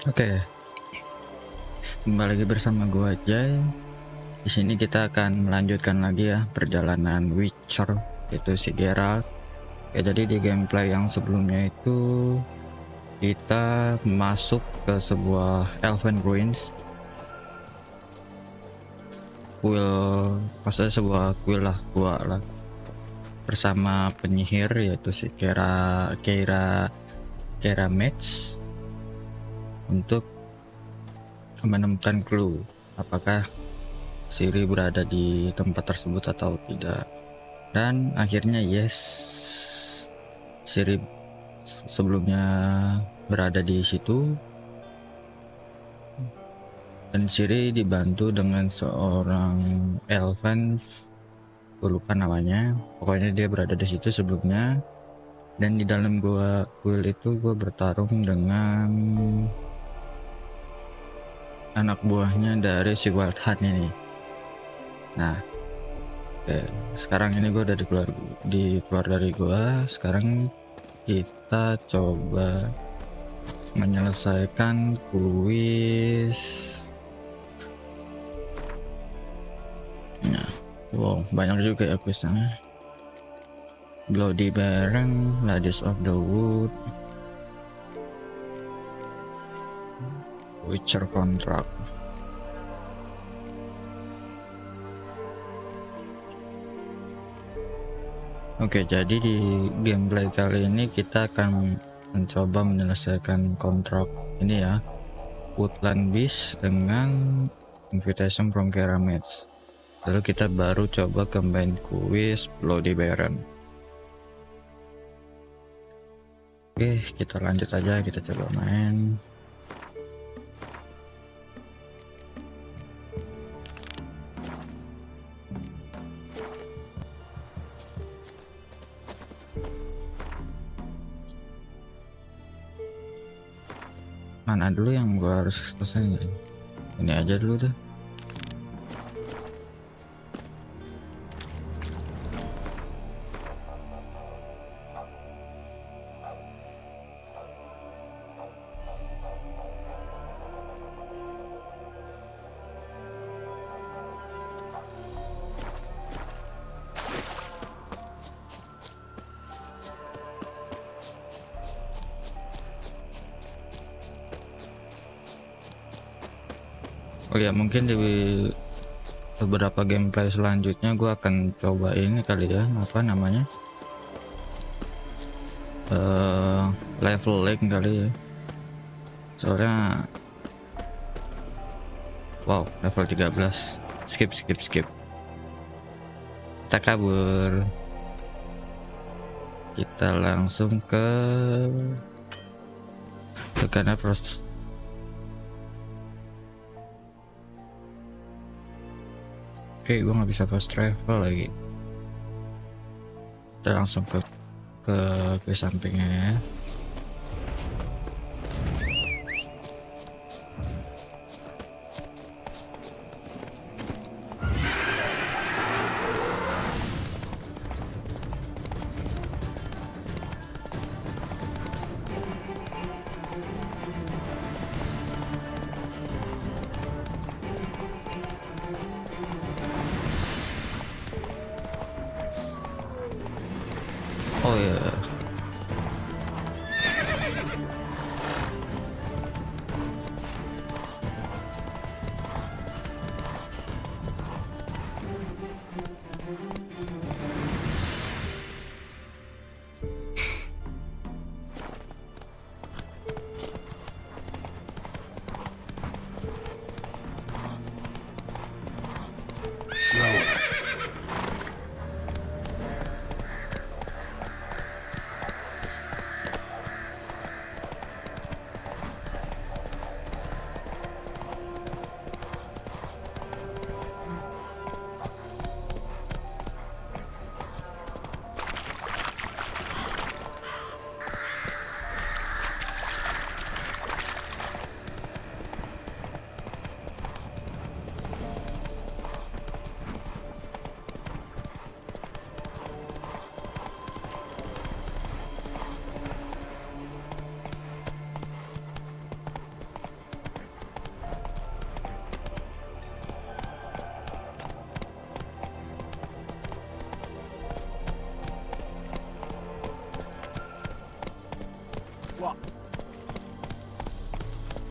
Oke, kembali lagi bersama gua Jay. Di sini kita akan melanjutkan lagi ya perjalanan Witcher, yaitu si Geralt. Ya, jadi di gameplay yang sebelumnya itu kita masuk ke sebuah Elven Ruins, maksudnya sebuah kuil lah, gua lah, bersama penyihir yaitu si Keira Metz untuk menemukan clue apakah Ciri berada di tempat tersebut atau tidak. Dan akhirnya yes, Ciri sebelumnya berada di situ, dan Ciri dibantu dengan seorang elfen, gue lupa namanya, pokoknya dia berada di situ sebelumnya. Dan di dalam kuil itu gue bertarung dengan anak buahnya dari si Wild Hunt ini. Nah, sekarang ini gue udah keluar dari gua. Sekarang kita coba menyelesaikan kuis. Nah, wow, banyak juga ya kuisnya. Bloody Baron, Ladies of the Wood, Witcher Contract. Oke, jadi di gameplay kali ini kita akan mencoba menyelesaikan kontrak ini ya, Woodland Beast dengan Invitation from Keramets. Lalu kita baru coba combine kuis Bloody Baron. Oke, kita lanjut aja, kita coba main. Mana dulu yang gua harus pesan? Ini aja dulu deh. Oh ya, mungkin di beberapa gameplay selanjutnya gue akan coba ini kali ya, apa namanya, leveling kali ya, soalnya wow, level 13. skip kita kabur, kita langsung ke karena proses. Oke, gue nggak bisa fast travel lagi. Kita langsung ke sampingnya ya. Oh ya,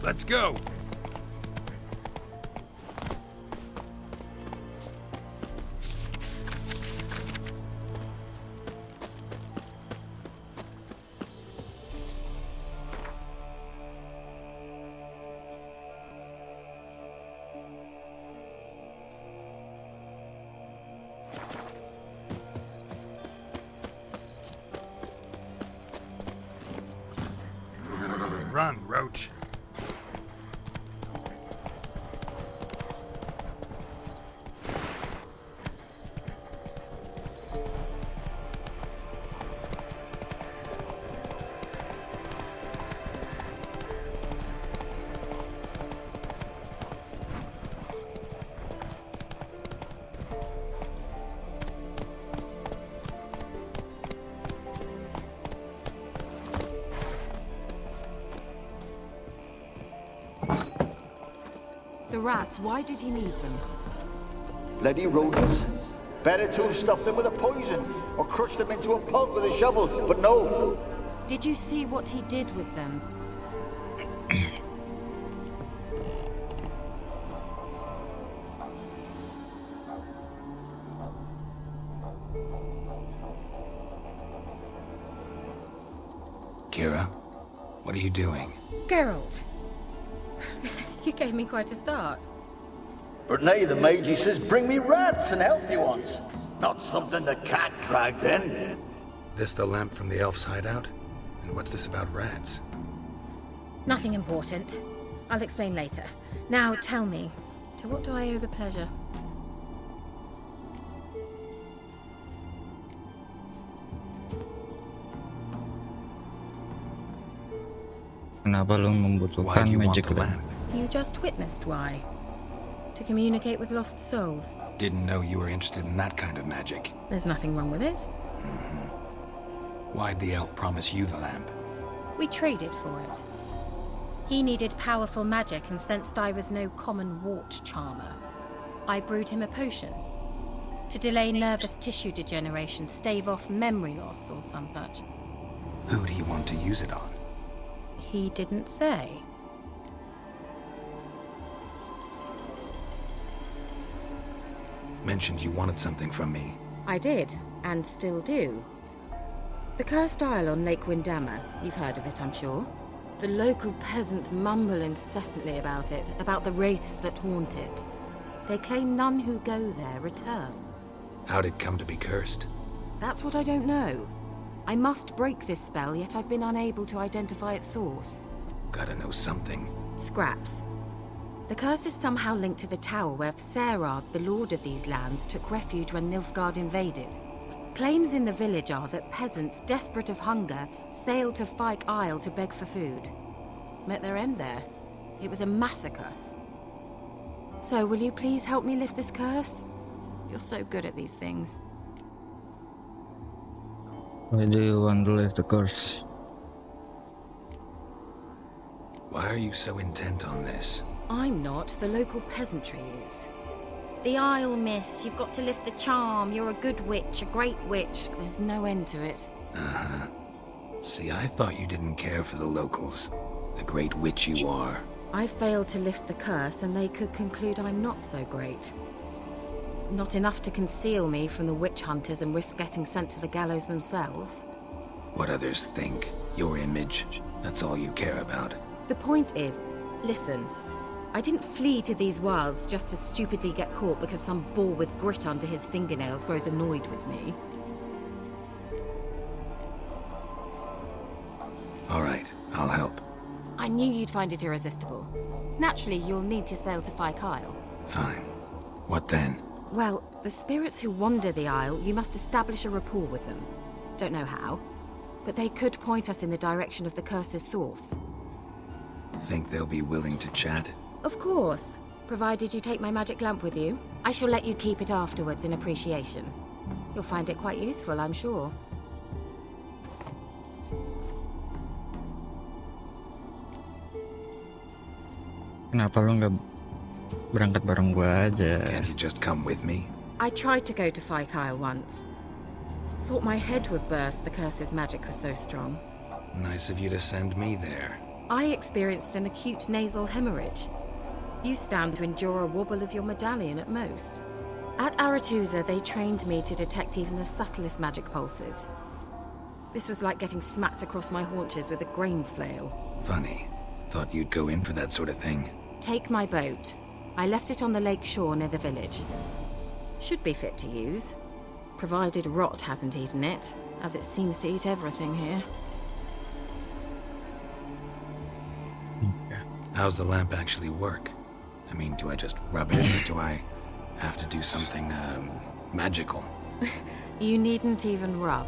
Let's go. Run, Roach. The rats, why did he need them? Bloody rodents. Better to have stuffed them with a poison, or crushed them into a pulp with a shovel, but no. Did you see what he did with them? Kira, what are you doing? Geralt! You gave me quite a start. But now the mage says bring me rats and healthy ones. Not something the cat dragged in. This the lamp from the elf's hideout? And what's this about rats? Nothing important. I'll explain later. Now tell me, to what do I owe the pleasure? Kenapa lu Why membutuhkan do you want magic the lamp? lamp? You just witnessed why. To communicate with lost souls. Didn't know you were interested in that kind of magic. There's nothing wrong with it. Why'd the elf promise you the lamp? We traded for it. He needed powerful magic and sensed I was no common wart charmer. I brewed him a potion. To delay nervous tissue degeneration, stave off memory loss or some such. Who do you want to use it on? He didn't say. Mentioned you wanted something from me. I did, and still do. The Cursed Isle on Lake Windammer. You've heard of it, I'm sure. The local peasants mumble incessantly about it, about the wraiths that haunt it. They claim none who go there return. How'd it come to be cursed? That's what I don't know. I must break this spell, yet I've been unable to identify its source. Gotta know something. Scraps. The curse is somehow linked to the tower where Serard, the lord of these lands, took refuge when Nilfgaard invaded. Claims in the village are that peasants, desperate of hunger, sailed to Fyke Isle to beg for food. Met their end there. It was a massacre. So, will you please help me lift this curse? You're so good at these things. Why do you want to lift the curse? Why are you so intent on this? I'm not, the local peasantry is. The Isle, miss, you've got to lift the charm. You're a good witch, a great witch. There's no end to it. Uh-huh. See, I thought you didn't care for the locals. The great witch you are. I failed to lift the curse, and they could conclude I'm not so great. Not enough to conceal me from the witch hunters and risk getting sent to the gallows themselves. What others think, your image, that's all you care about. The point is, listen, I didn't flee to these wilds just to stupidly get caught because some boar with grit under his fingernails grows annoyed with me. All right, I'll help. I knew you'd find it irresistible. Naturally, you'll need to sail to Fyke Isle. Fine. What then? Well, the spirits who wander the Isle, you must establish a rapport with them. Don't know how, but they could point us in the direction of the curse's source. Think they'll be willing to chat? Of course, provided you take my magic lamp with you. I shall let you keep it afterwards in appreciation. You'll find it quite useful, I'm sure. Kenapa lu nggak berangkat bareng gua aja? Can't you just come with me? I tried to go to Fyke Isle once. Thought my head would burst, the curse's magic was so strong. Nice of you to send me there. I experienced an acute nasal hemorrhage. You stand to endure a wobble of your medallion at most. At Aretusa, they trained me to detect even the subtlest magic pulses. This was like getting smacked across my haunches with a grain flail. Funny. Thought you'd go in for that sort of thing. Take my boat. I left it on the lake shore near the village. Should be fit to use, provided rot hasn't eaten it, as it seems to eat everything here. How's the lamp actually work? I mean, do I just rub it, or do I have to do something, magical? You needn't even rub.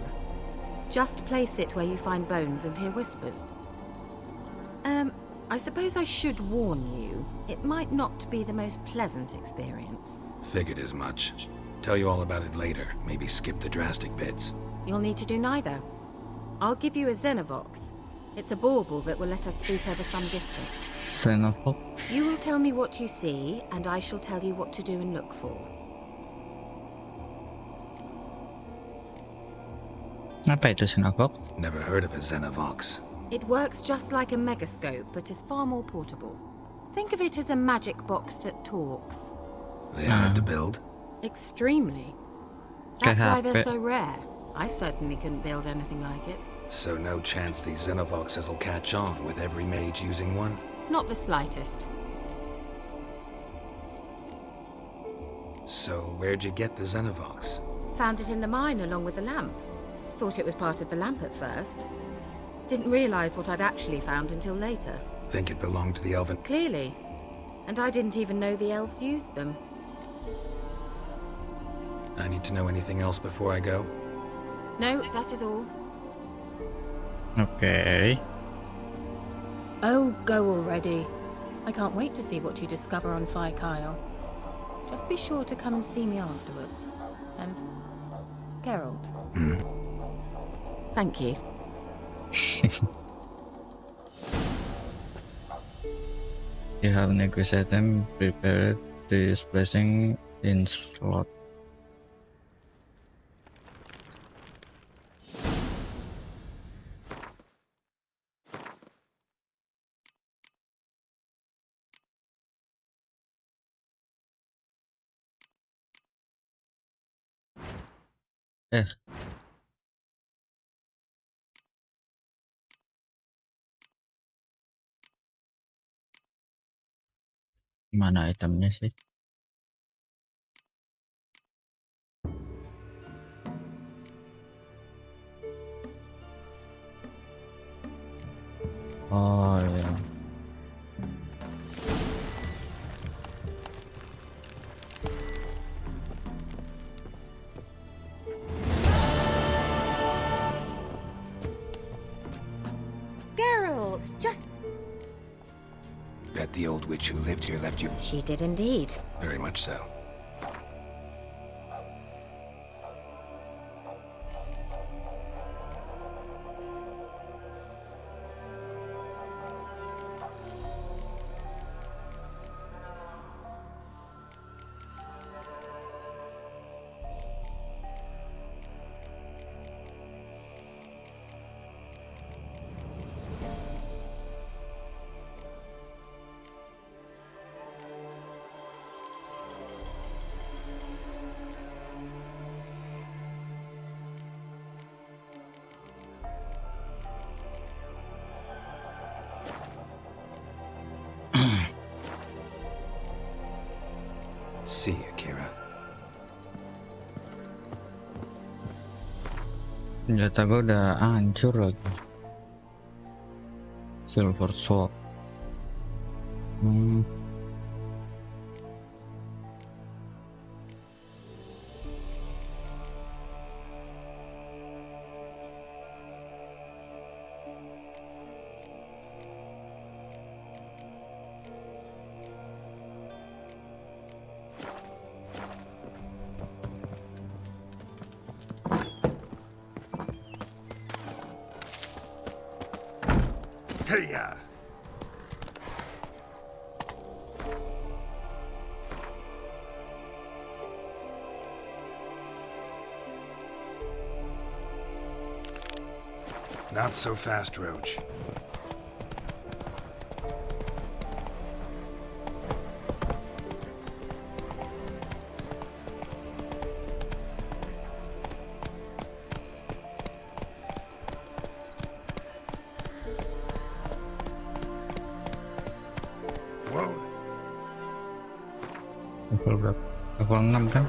Just place it where you find bones and hear whispers. I suppose I should warn you, it might not be the most pleasant experience. Figured as much. Tell you all about it later. Maybe skip the drastic bits. You'll need to do neither. I'll give you a Xenovox. It's a bauble that will let us speak over some distance. Xenovox. You will tell me what you see, and I shall tell you what to do and look for. Apa itu Xenovox? Never heard of a Xenovox. It works just like a megascope, but is far more portable. Think of it as a magic box that talks. They hard to build? Extremely. That's why they're so rare. I certainly couldn't build anything like it. So no chance these Xenovoxes will catch on with every mage using one? Not the slightest. So where'd you get the Xenovox? Found it in the mine along with the lamp. Thought it was part of the lamp at first. Didn't realize what I'd actually found until later. Think it belonged to the elven... Clearly. And I didn't even know the elves used them. I need to know anything else before I go? No, that is all. Okay. Oh, go already. I can't wait to see what you discover on Phi Kyle. Just be sure to come and see me afterwards. And... Geralt. Thank you. You have negotiated and prepared this blessing in slot. Mana itemnya sih? Oh ya. Geralt, just... Bet the old witch who lived here left you... She did indeed. Very much so. See you, Kira. Senjata gue udah hancur lagi. Silver sword. Hey-ya! Not so fast, Roach. level berapa? Level 6 kan?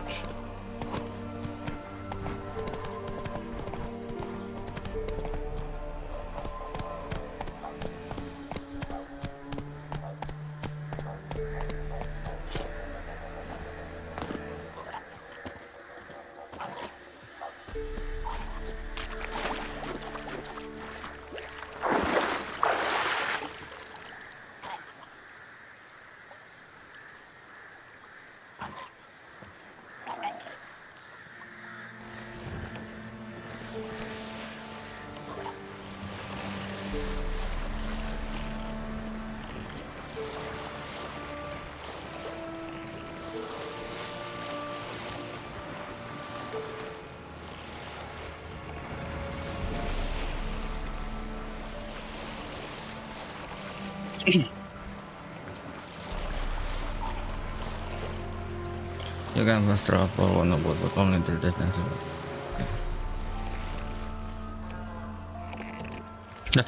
You can fast travel on a boat, but only through that national. Dah.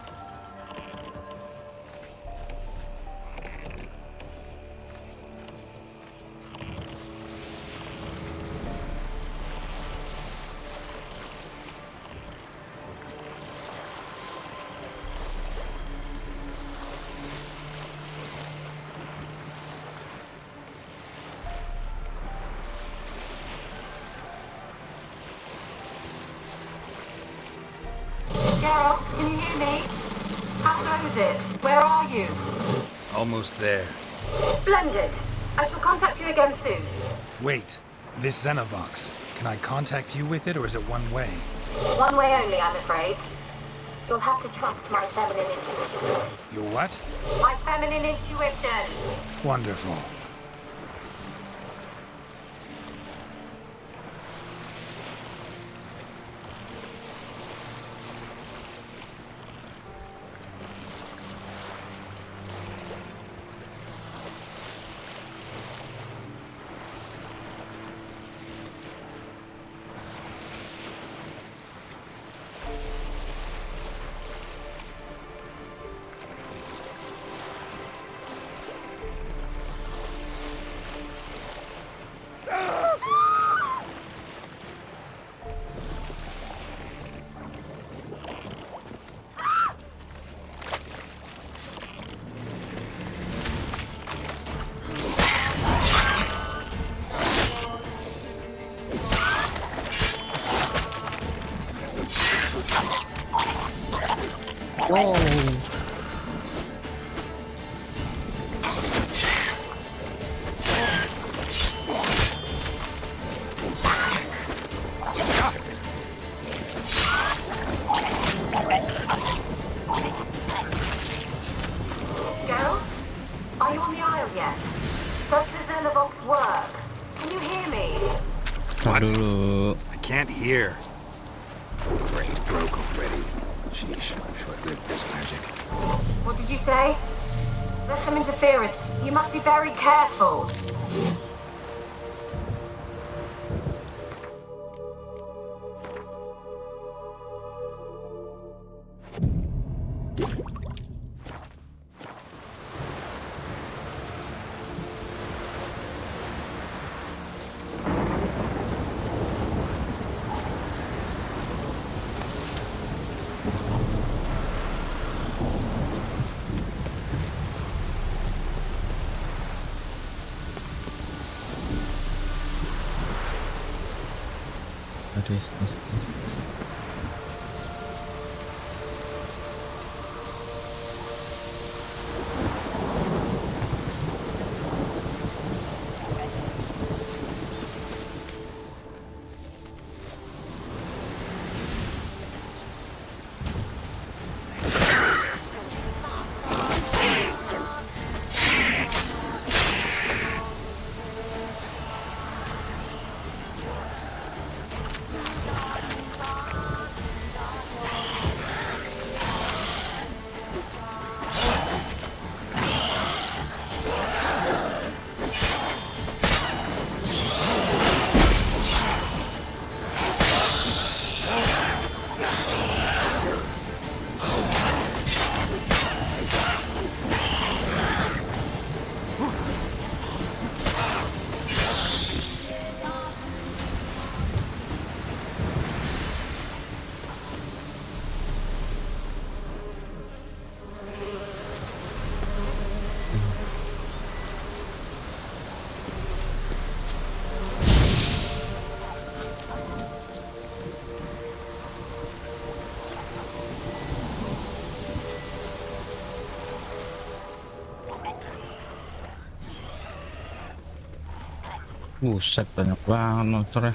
Geralt, can you hear me? How goes it? Where are you? Almost there. Splendid. I shall contact you again soon. Wait, this Xenovox. Can I contact you with it, or is it one way? One way only, I'm afraid. You'll have to trust my feminine intuition. Your what? My feminine intuition. Wonderful. Geralt? Are you on the Isle yet? Does the Xenovox work? Can you hear me? Tar dulu. I can't hear. Great, broke already. Sheesh, short-lived this magic. What did you say? There's some interference. You must be very careful. Aduh, Buset, banyak banget monsternya.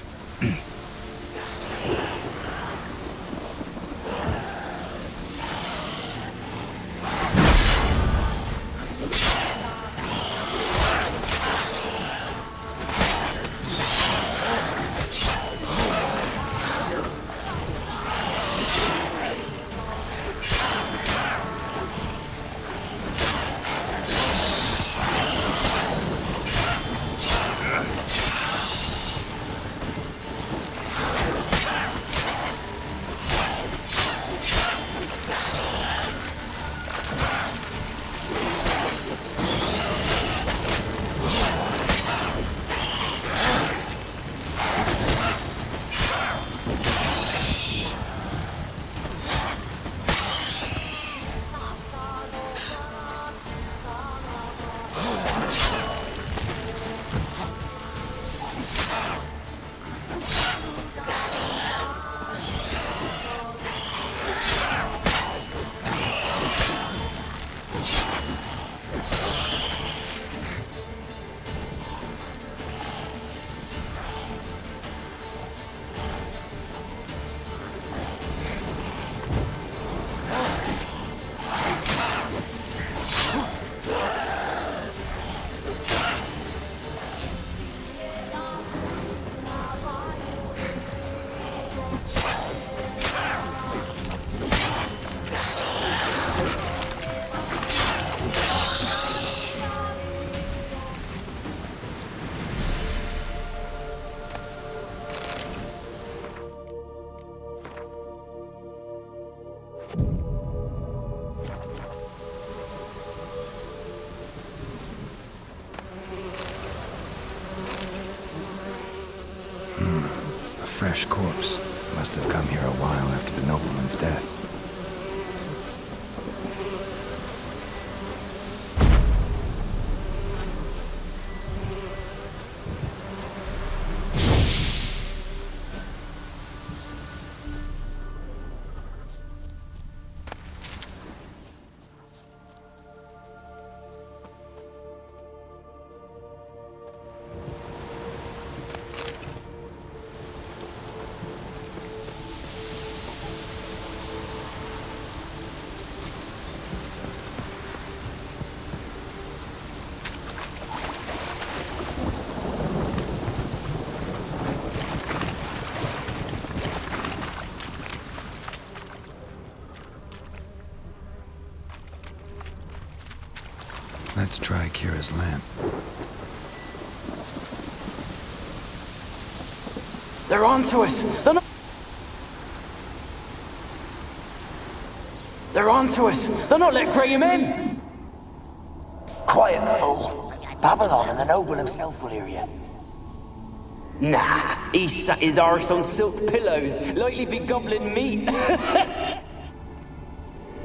A fresh corpse. Must have come here a while after the nobleman's death. Let's try Kira's lamp. They're onto us! They're onto us! They're not letting Graham in! Quiet, fool. Babylon and the noble himself will hear you. Nah, he sat his arse on silk pillows, likely be gobbling meat.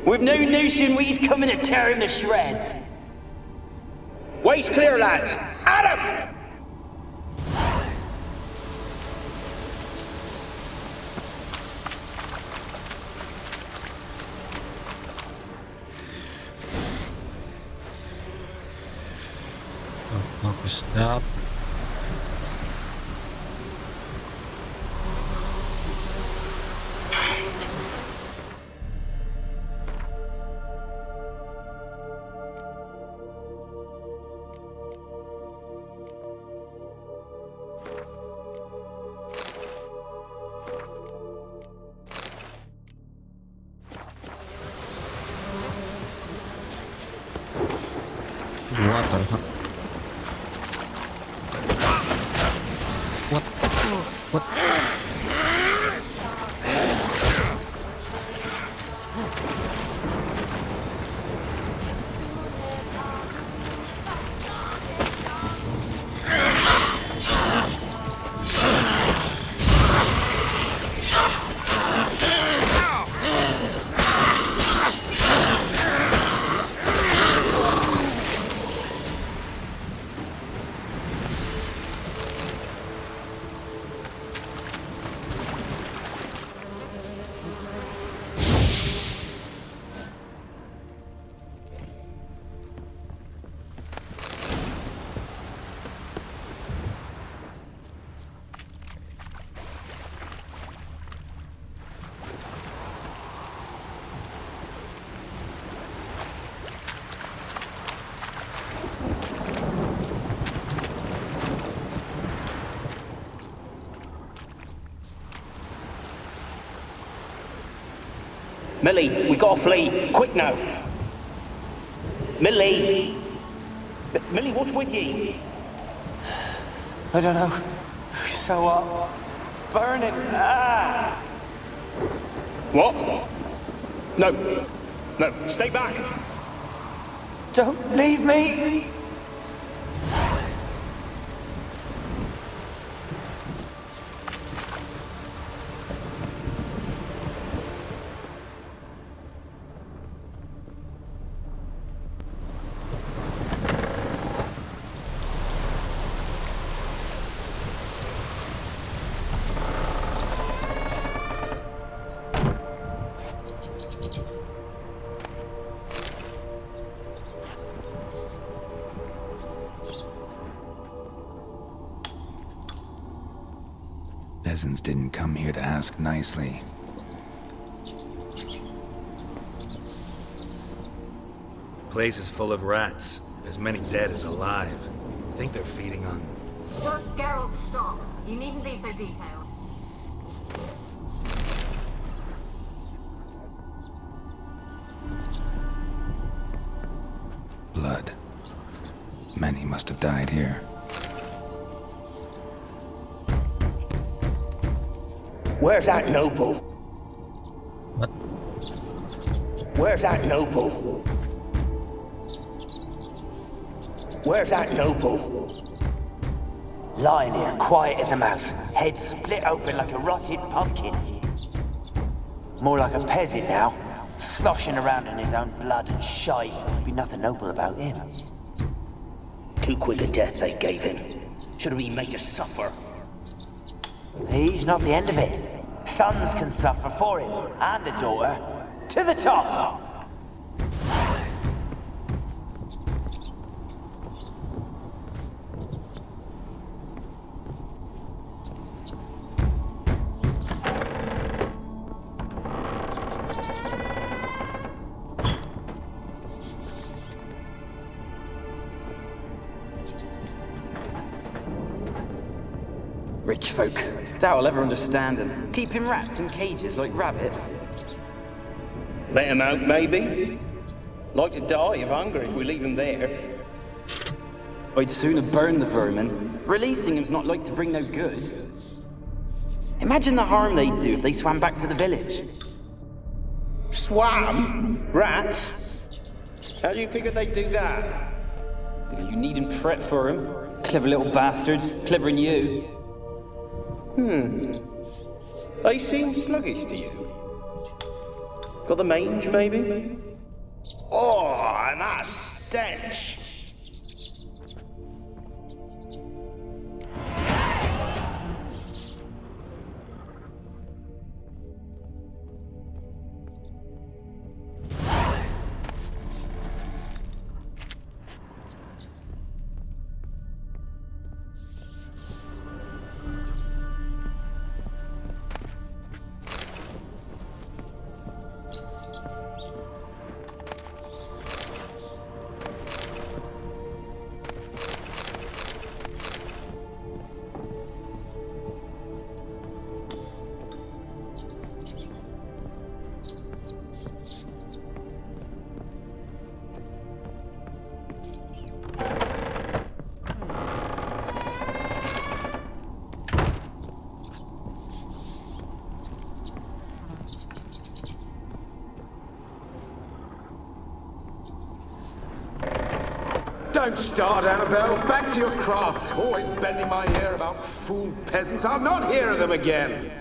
With no notion we's coming to tear him to shreds. Waist clear, lads! Adam! The fuck is that? What the fuck? What? Millie, we gotta flee. Quick now. Millie! Millie, what's with ye? I don't know. So hot. Burning. Ah! What? No. No, stay back. Don't leave me! Peasants didn't come here to ask nicely. Place is full of rats. As many dead as alive. Think they're feeding on... Just Geralt, stop. You needn't be so detailed. Blood. Many must have died here. Where's that noble? What? Where's that noble? Where's that noble? Lying here, quiet as a mouse, head split open like a rotted pumpkin. More like a peasant now, sloshing around in his own blood and shite. Be nothing noble about him. Too quick a death they gave him. Should have been made to suffer. He's not the end of it. Sons can suffer for him, and the daughter. To the top! Rich folk. Doubt I'll ever understand them. Keeping rats in cages like rabbits. Let him out, maybe? Like to die of hunger if we leave him there. I'd sooner burn the vermin. Releasing him's not like to bring no good. Imagine the harm they'd do if they swam back to the village. Swam? Rats? How do you figure they'd do that? You needn't fret for him. Clever little bastards. Cleverer than you. They seem sluggish to you. Got the mange, maybe? Oh, and that stench! Don't start, Annabelle. Back to your craft. Always bending my ear about fool peasants. I'll not hear of them again.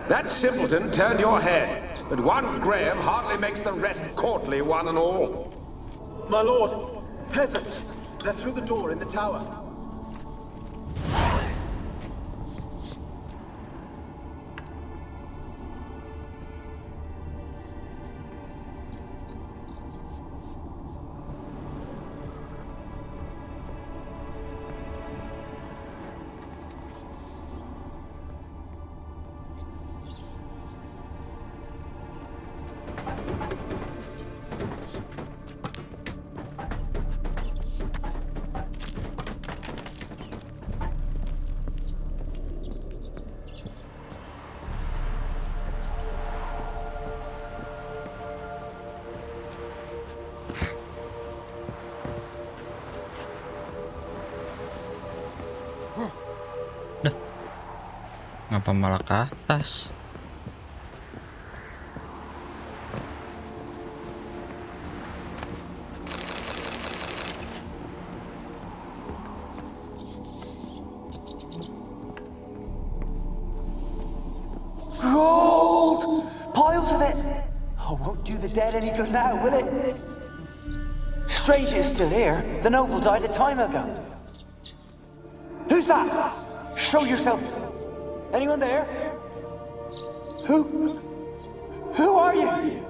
That simpleton turned your head, but one Graham hardly makes the rest courtly, one and all. My lord, peasants. They're through the door in the tower. Kenapa malah ke atas? Gold! Piles of it! Oh, won't do the dead any good now, will it? Strange it's still here. The noble died a time ago. Who's that? Show yourself. Anyone there? Who? Who are you?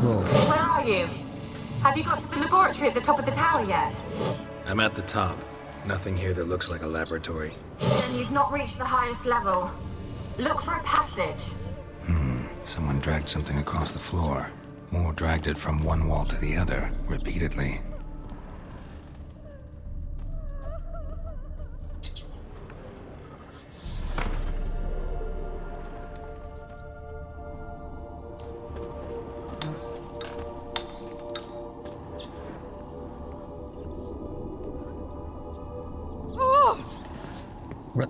Where are you? Have you got to the laboratory at the top of the tower yet? I'm at the top. Nothing here that looks like a laboratory. Then you've not reached the highest level. Look for a passage. Someone dragged something across the floor. More dragged it from one wall to the other, repeatedly. What?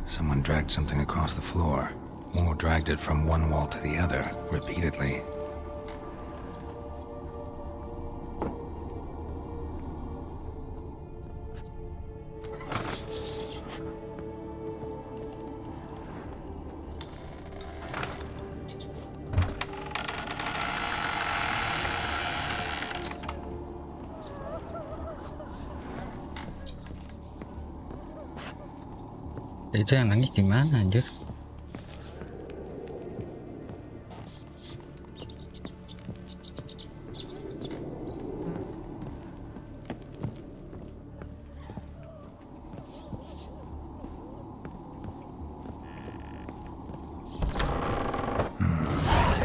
Someone dragged something across the floor. More dragged it from one wall to the other, repeatedly. Itu yang nangis di mana anjir?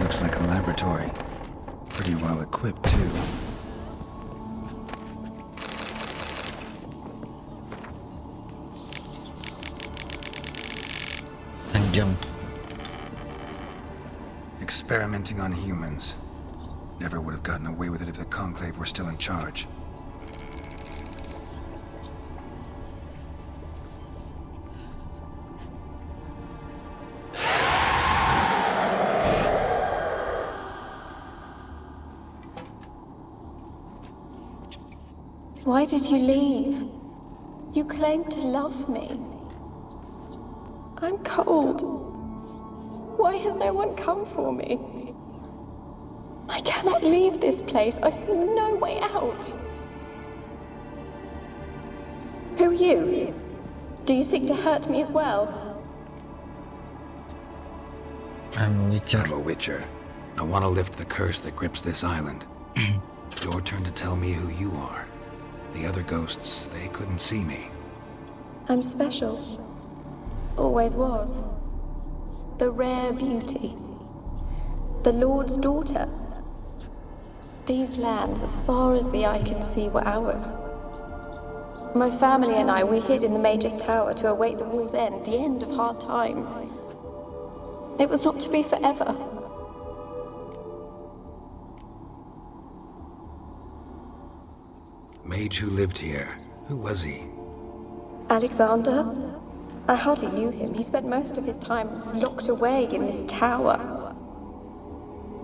Looks like a laboratory. Pretty well equipped, too. Jump. Experimenting on humans. Never would have gotten away with it if the Conclave were still in charge. Why did you leave? You claimed to love me. I'm cold. Why has no one come for me? I cannot leave this place. I see no way out. Who are you? Do you seek to hurt me as well? I'm a Witcher. I'm a Witcher. I want to lift the curse that grips this island. Your turn to tell me who you are. The other ghosts, they couldn't see me. I'm special. Always was. The rare beauty. The Lord's daughter. These lands, as far as the eye can see, were ours. My family and I, we hid in the Major's Tower to await the war's end, the end of hard times. It was not to be forever. Mage who lived here. Who was he? Alexander? I hardly knew him. He spent most of his time locked away in this tower.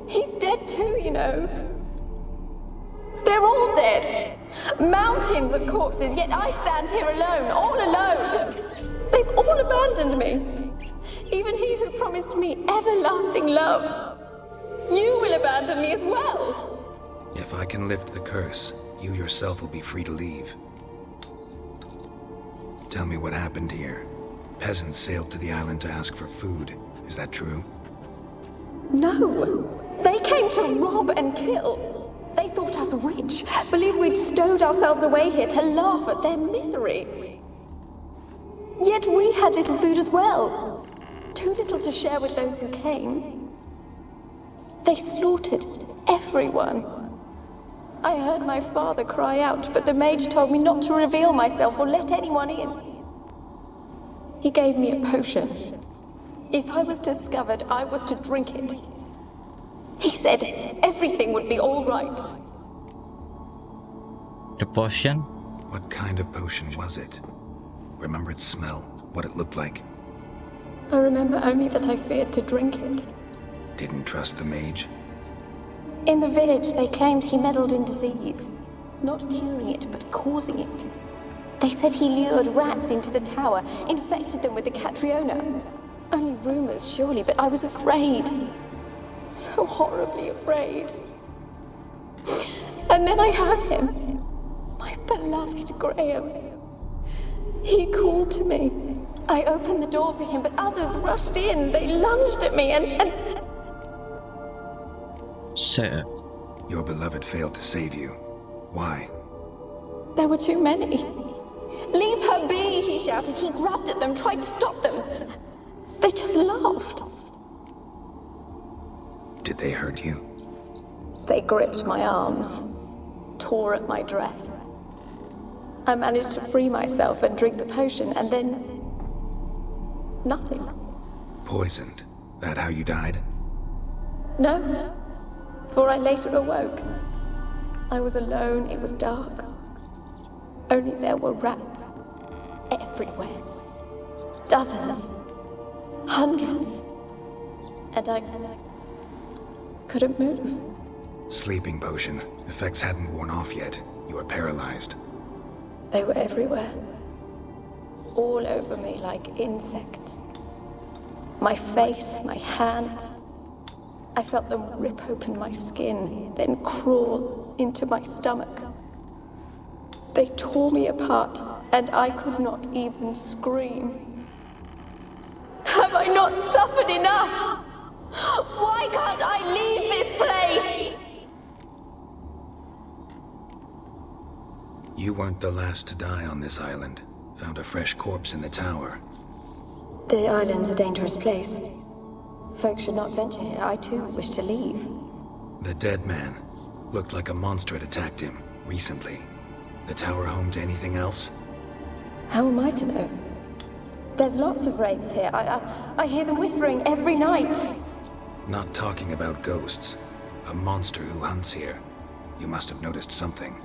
He's dead too, you know. They're all dead. Mountains of corpses, yet I stand here alone, all alone. They've all abandoned me. Even he who promised me everlasting love. You will abandon me as well. If I can lift the curse, you yourself will be free to leave. Tell me what happened here. Peasants sailed to the island to ask for food. Is that true? No. They came to rob and kill. They thought us rich, believed we'd stowed ourselves away here to laugh at their misery. Yet we had little food as well. Too little to share with those who came. They slaughtered everyone. I heard my father cry out, but the mage told me not to reveal myself or let anyone in. He gave me a potion. If I was discovered, I was to drink it. He said everything would be all right. The potion? What kind of potion was it? Remember its smell? What it looked like? I remember only that I feared to drink it. Didn't trust the mage? In the village, they claimed he meddled in disease. Not curing it, but causing it. They said he lured rats into the tower, infected them with the Catriona. Only rumors, surely, but I was afraid. So horribly afraid. And then I heard him. My beloved Graham. He called to me. I opened the door for him, but others rushed in. They lunged at me and... Sir. Your beloved failed to save you. Why? There were too many. Leave her be, he shouted. He grabbed at them, tried to stop them. They just laughed. Did they hurt you? They gripped my arms, tore at my dress. I managed to free myself and drink the potion, and then... nothing. Poisoned? That how you died? No, for I later awoke. I was alone, it was dark. Only there were rats everywhere. Dozens. Hundreds. And I couldn't move. Sleeping potion. Effects hadn't worn off yet. You were paralyzed. They were everywhere. All over me like insects. My face, my hands. I felt them rip open my skin, then crawl into my stomach. They tore me apart, and I could not even scream. Have I not suffered enough? Why can't I leave this place? You weren't the last to die on this island. Found a fresh corpse in the tower. The island's a dangerous place. Folks should not venture here. I too wish to leave. The dead man. Looked like a monster had attacked him, recently. The tower home to anything else? How am I to know? There's lots of wraiths here. I hear them whispering every night. Not talking about ghosts. A monster who hunts here. You must have noticed something.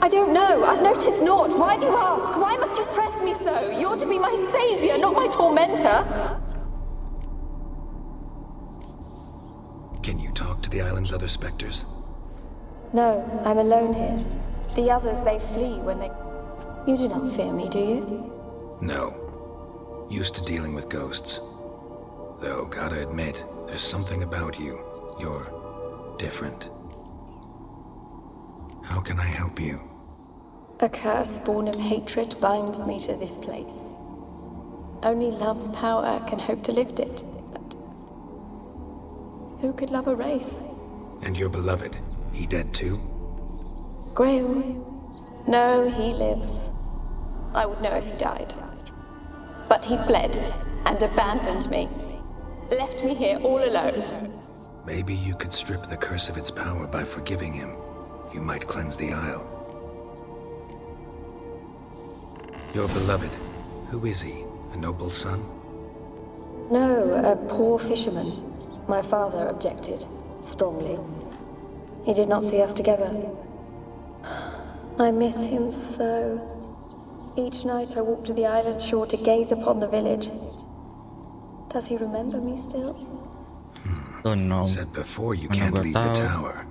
I don't know. I've noticed naught. Why do you ask? Why must you press me so? You're to be my savior, not my tormentor. Can you talk to the island's other specters? No, I'm alone here. The others, they flee when they... You do not fear me, do you? No. Used to dealing with ghosts. Though, gotta admit, there's something about you. You're different. How can I help you? A curse born of hatred binds me to this place. Only love's power can hope to lift it. But who could love a wraith? And your beloved, he dead too? Graham? No, he lives. I would know if he died. But he fled and abandoned me. Left me here all alone. Maybe you could strip the curse of its power by forgiving him. You might cleanse the Isle. Your beloved, who is he? A noble son? No, a poor fisherman. My father objected, strongly. He did not see us together. I miss him so. Each night I walk to the island shore to gaze upon the village. Does he remember me still? Don't know. Said before you Mana can't gua leave the tahu. tower.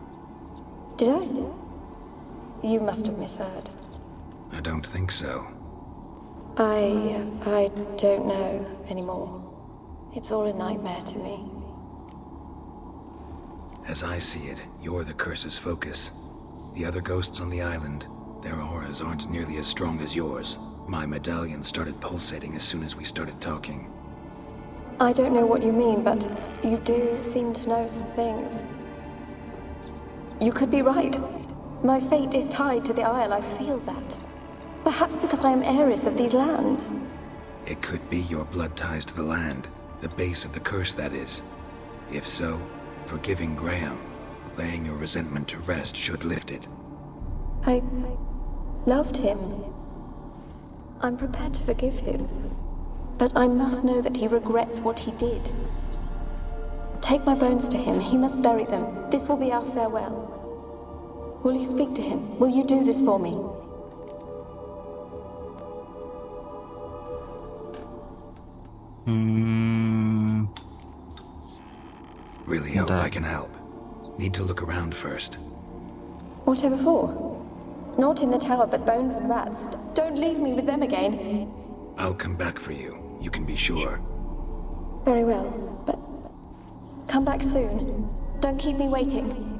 Did I? You must have misheard. I don't think so. I don't know anymore. It's all a nightmare to me. As I see it, you're the curse's focus. The other ghosts on the island, their auras aren't nearly as strong as yours. My medallion started pulsating as soon as we started talking. I don't know what you mean, but you do seem to know some things. You could be right. My fate is tied to the Isle, I feel that. Perhaps because I am heiress of these lands. It could be your blood ties to the land, the base of the curse, that is. If so, forgiving Graham, laying your resentment to rest should lift it. I loved him. I'm prepared to forgive him. But I must know that he regrets what he did. Take my bones to him. He must bury them. This will be our farewell. Will you speak to him? Will you do this for me? Really hope I can help. Need to look around first. Whatever for? Not in the tower, but bones and rats. Don't leave me with them again. I'll come back for you. You can be sure. Very well, but come back soon. Don't keep me waiting.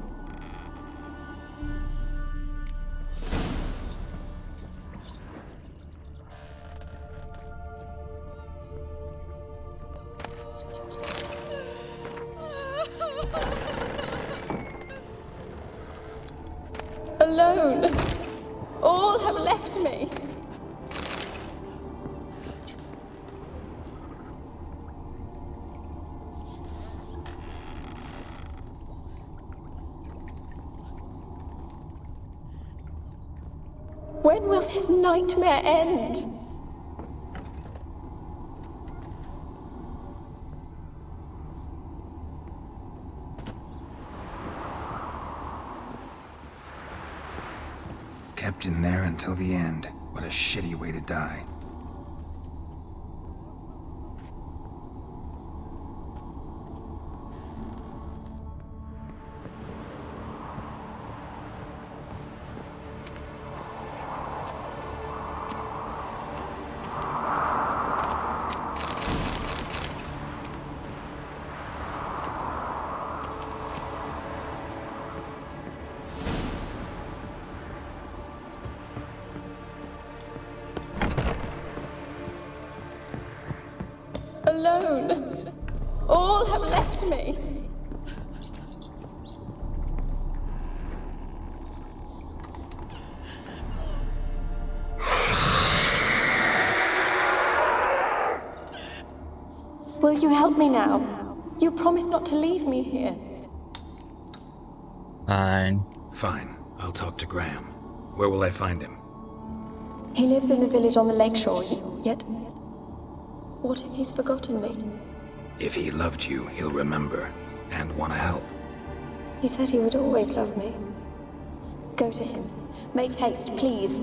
Alone. All have left me. When will this nightmare end? Kept in there until the end. What a shitty way to die. Alone. All have left me. Will you help me now? You promised not to leave me here. Fine. Fine. I'll talk to Graham. Where will I find him? He lives in the village on the lakeshore, yet... What if he's forgotten me? If he loved you, he'll remember, and want to help. He said he would always love me. Go to him. Make haste, please.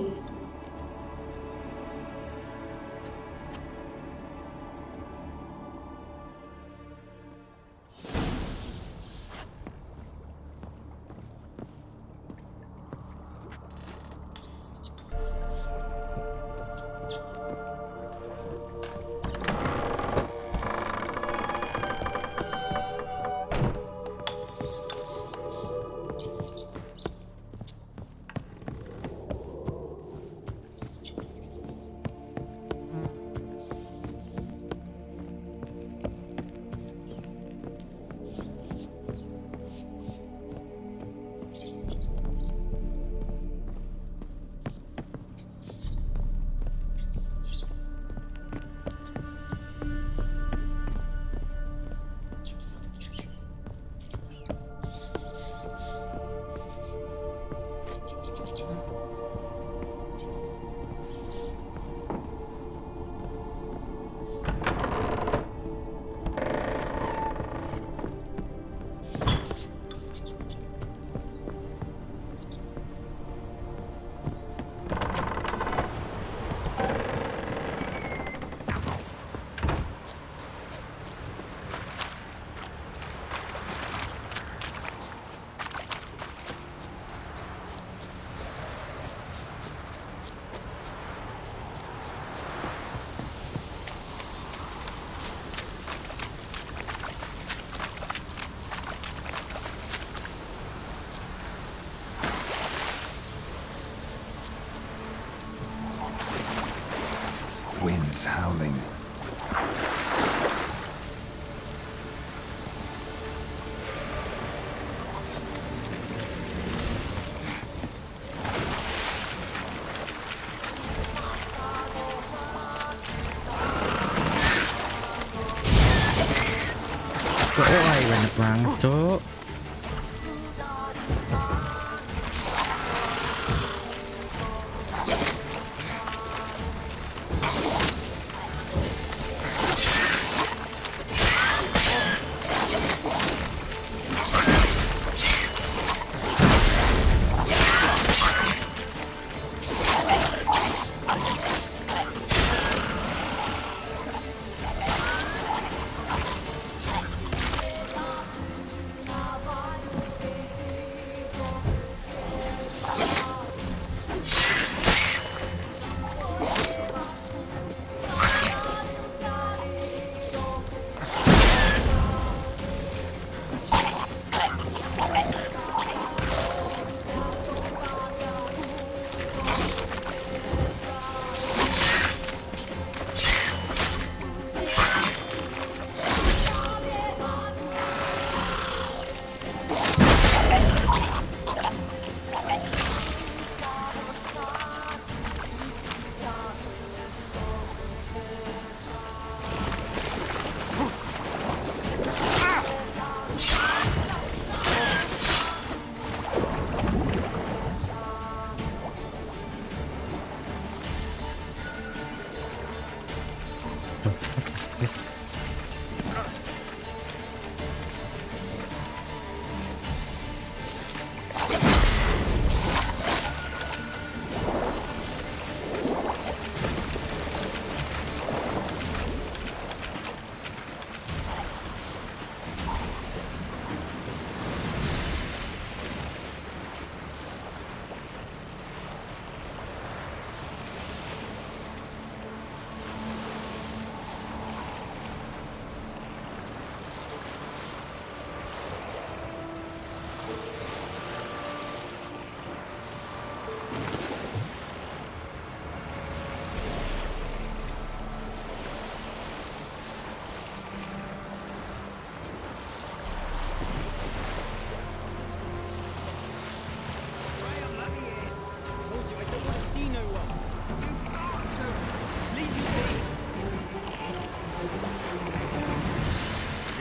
It's howling. Wah, banyak banget, Cuk.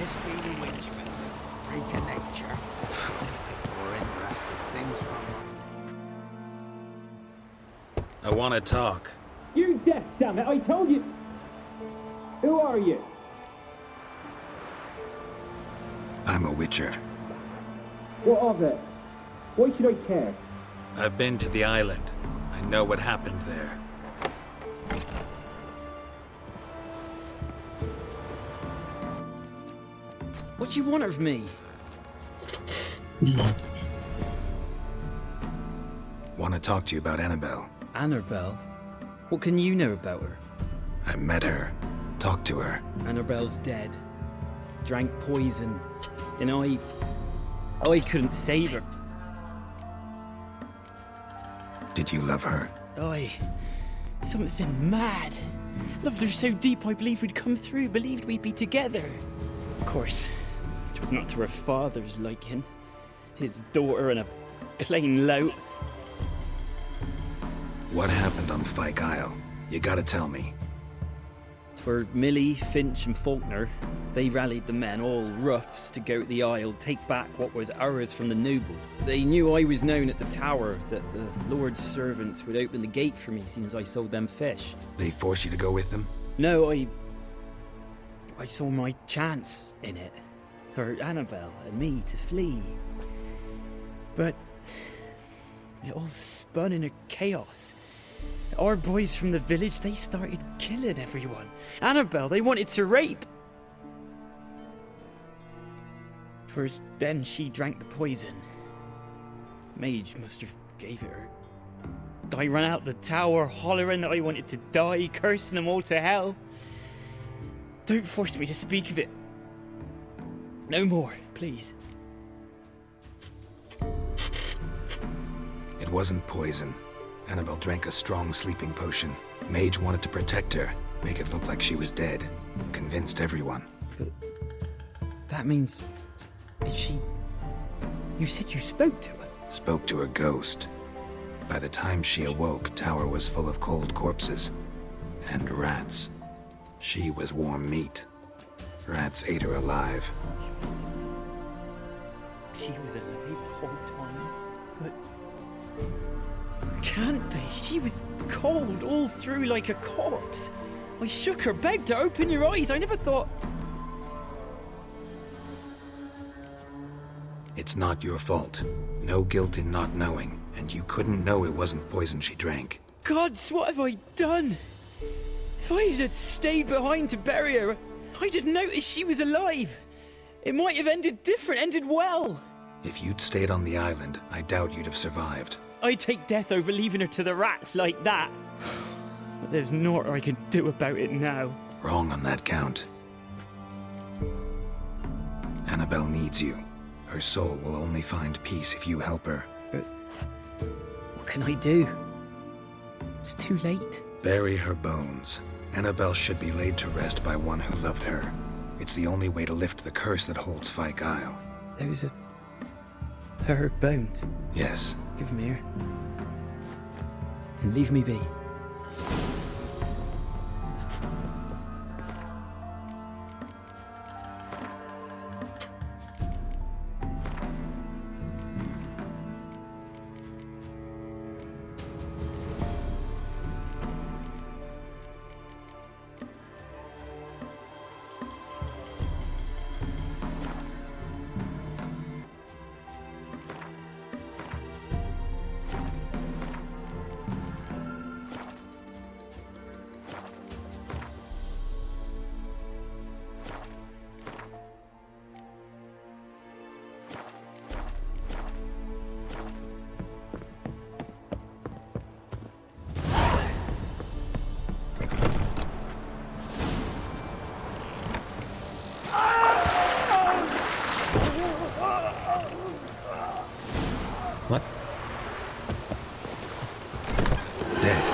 This be the Winchman, freak of nature. More interesting things from I want to talk. You're deaf, damn it! I told you. Who are you? I'm a Witcher. What of it? Why should I care? I've been to the island. I know what happened there. What do you want of me? Want to talk to you about Annabelle. Annabelle? What can you know about her? I met her. Talked to her. Annabelle's dead. Drank poison. And I couldn't save her. Did you love her? Something mad. Loved her so deep I believed we'd come through, believed we'd be together. Of course, it was not to her father's liking. His daughter and a plain lout. What happened on Fyke Isle? You gotta tell me. For Millie, Finch and Faulkner, they rallied the men, all roughs, to go to the Isle, take back what was ours from the noble. They knew I was known at the tower, that the Lord's servants would open the gate for me since I sold them fish. They forced you to go with them? No, I saw my chance in it, for Annabelle and me to flee. But it all spun in a chaos. Our boys from the village, they started killing everyone. Annabelle, they wanted to rape. First, then she drank the poison. Mage must have gave it her. I ran out the tower, hollering that I wanted to die, cursing them all to hell. Don't force me to speak of it. No more, please. It wasn't poison. Annabelle drank a strong sleeping potion. Mage wanted to protect her. Make it look like she was dead. Convinced everyone. But that means... Is she... You said you spoke to her? Spoke to a ghost. By the time she awoke, Tower was full of cold corpses. And rats. She was warm meat. Rats ate her alive. She was alive the whole time, but... Can't be. She was cold all through like a corpse. I shook her, begged her, open your eyes. I never thought... It's not your fault. No guilt in not knowing, and you couldn't know it wasn't poison she drank. Gods, what have I done? If I had stayed behind to bury her, I'd have noticed she was alive. It might have ended different, ended well. If you'd stayed on the island, I doubt you'd have survived. I'd take death over leaving her to the rats like that. But there's naught I can do about it now. Wrong on that count. Annabelle needs you. Her soul will only find peace if you help her. But what can I do? It's too late. Bury her bones. Annabelle should be laid to rest by one who loved her. It's the only way to lift the curse that holds Fyke Isle. Those are... her bones? Yes. Give them here. And leave me be. What? Dead.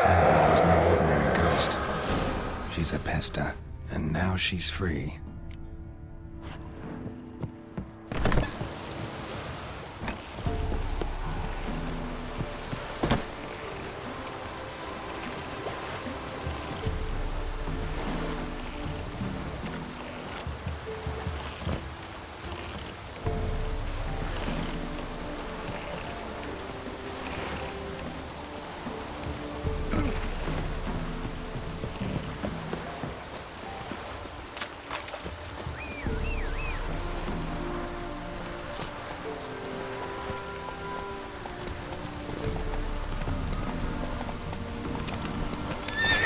Annabelle was no ordinary ghost. She's a pesta, and now she's free.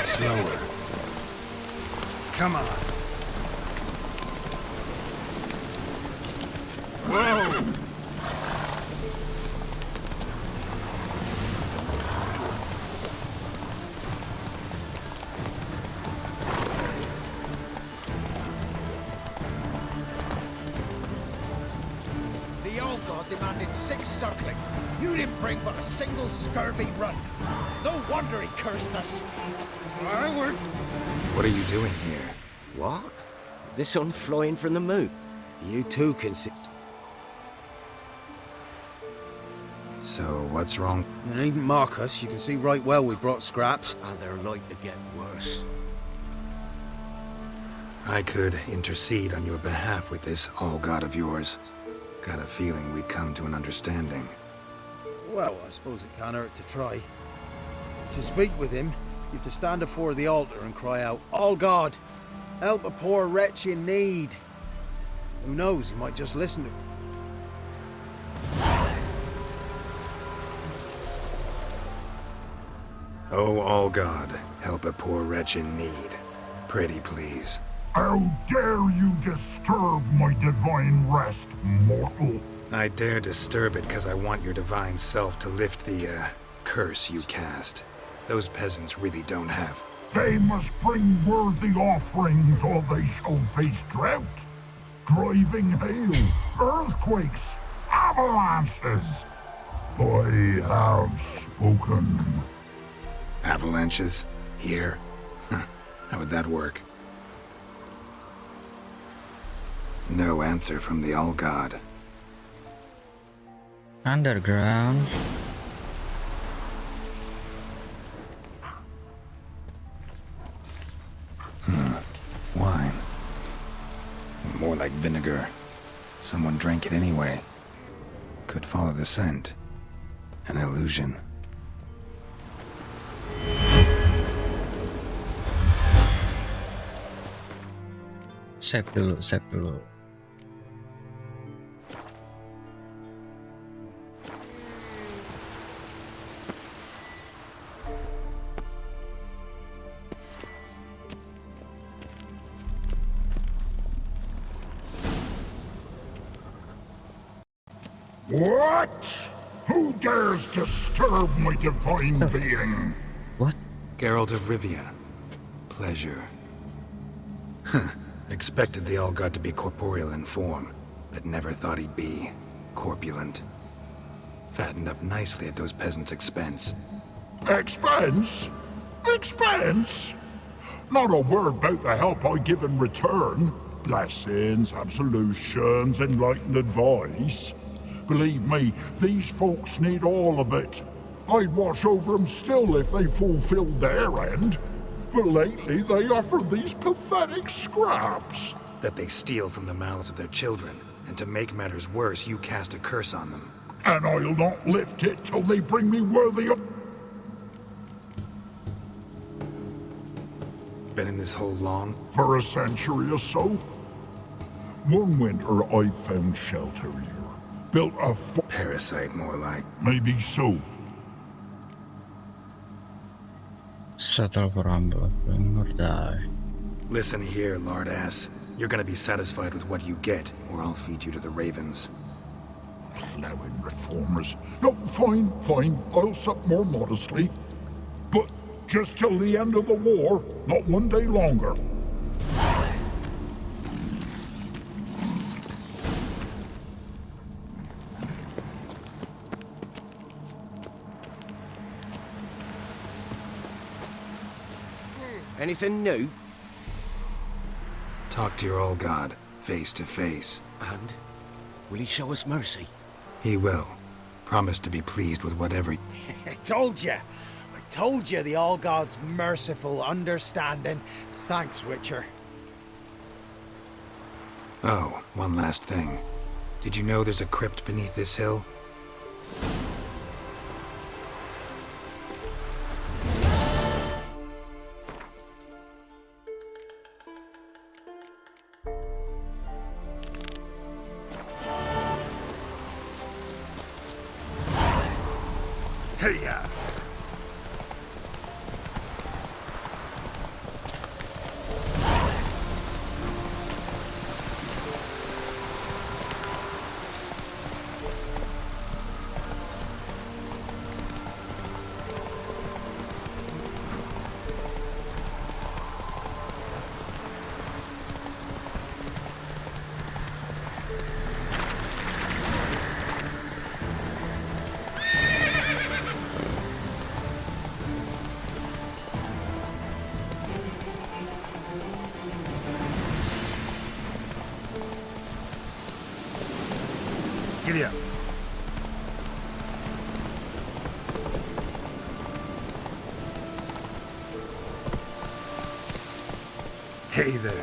Slower. Come on. Whoa! The old god demanded 6 sucklings. You didn't bring but a single scurvy run. No wonder he cursed us. What are you doing here? What? The sun flying from the moon. You too can see. So, what's wrong? You needn't mock us. You can see right well we brought scraps. And they're like to get worse. I could intercede on your behalf with this all-god of yours. Got a feeling we'd come to an understanding. Well, I suppose it can't hurt to try. To speak with him, you have to stand before the altar and cry out, "All God, help a poor wretch in need." Who knows, he might just listen to it. Oh, all God, help a poor wretch in need. Pretty please. How dare you disturb my divine rest, mortal? I dare disturb it because I want your divine self to lift the, curse you cast. Those peasants really don't have. They must bring worthy offerings or they shall face drought, driving hail, earthquakes, avalanches. I have spoken. Avalanches? Here? How would that work? No answer from the All-God. Underground. Wine. More like vinegar. Someone drank it anyway. Could follow the scent. An illusion. Save dulu, save dulu. What? Who dares disturb my divine being? What? Geralt of Rivia. Pleasure. Expected the All-God to be corporeal in form, but never thought he'd be corpulent. Fattened up nicely at those peasants' expense. Expense? Expense? Not a word about the help I give in return. Blessings, absolutions, enlightened advice. Believe me, these folks need all of it. I'd watch over them still if they fulfilled their end. But lately they offer these pathetic scraps. That they steal from the mouths of their children, and to make matters worse, you cast a curse on them. And I'll not lift it till they bring me worthy of... Been in this hole long? For a century or so. One winter I found shelter here. Built a parasite, more like. Maybe so. Settle for Rumble, or die. Listen here, lardass. You're gonna be satisfied with what you get, or I'll feed you to the ravens. Plowing reformers. No, fine, fine. I'll sup more modestly. But just till the end of the war, not one day longer. Anything new? Talk to your All-God, face to face. And? Will he show us mercy? He will. Promise to be pleased with whatever... I told you the All-God's merciful, understanding. Thanks, Witcher. Oh, one last thing. Did you know there's a crypt beneath this hill? Hey-ya! Giddy up. Hey there.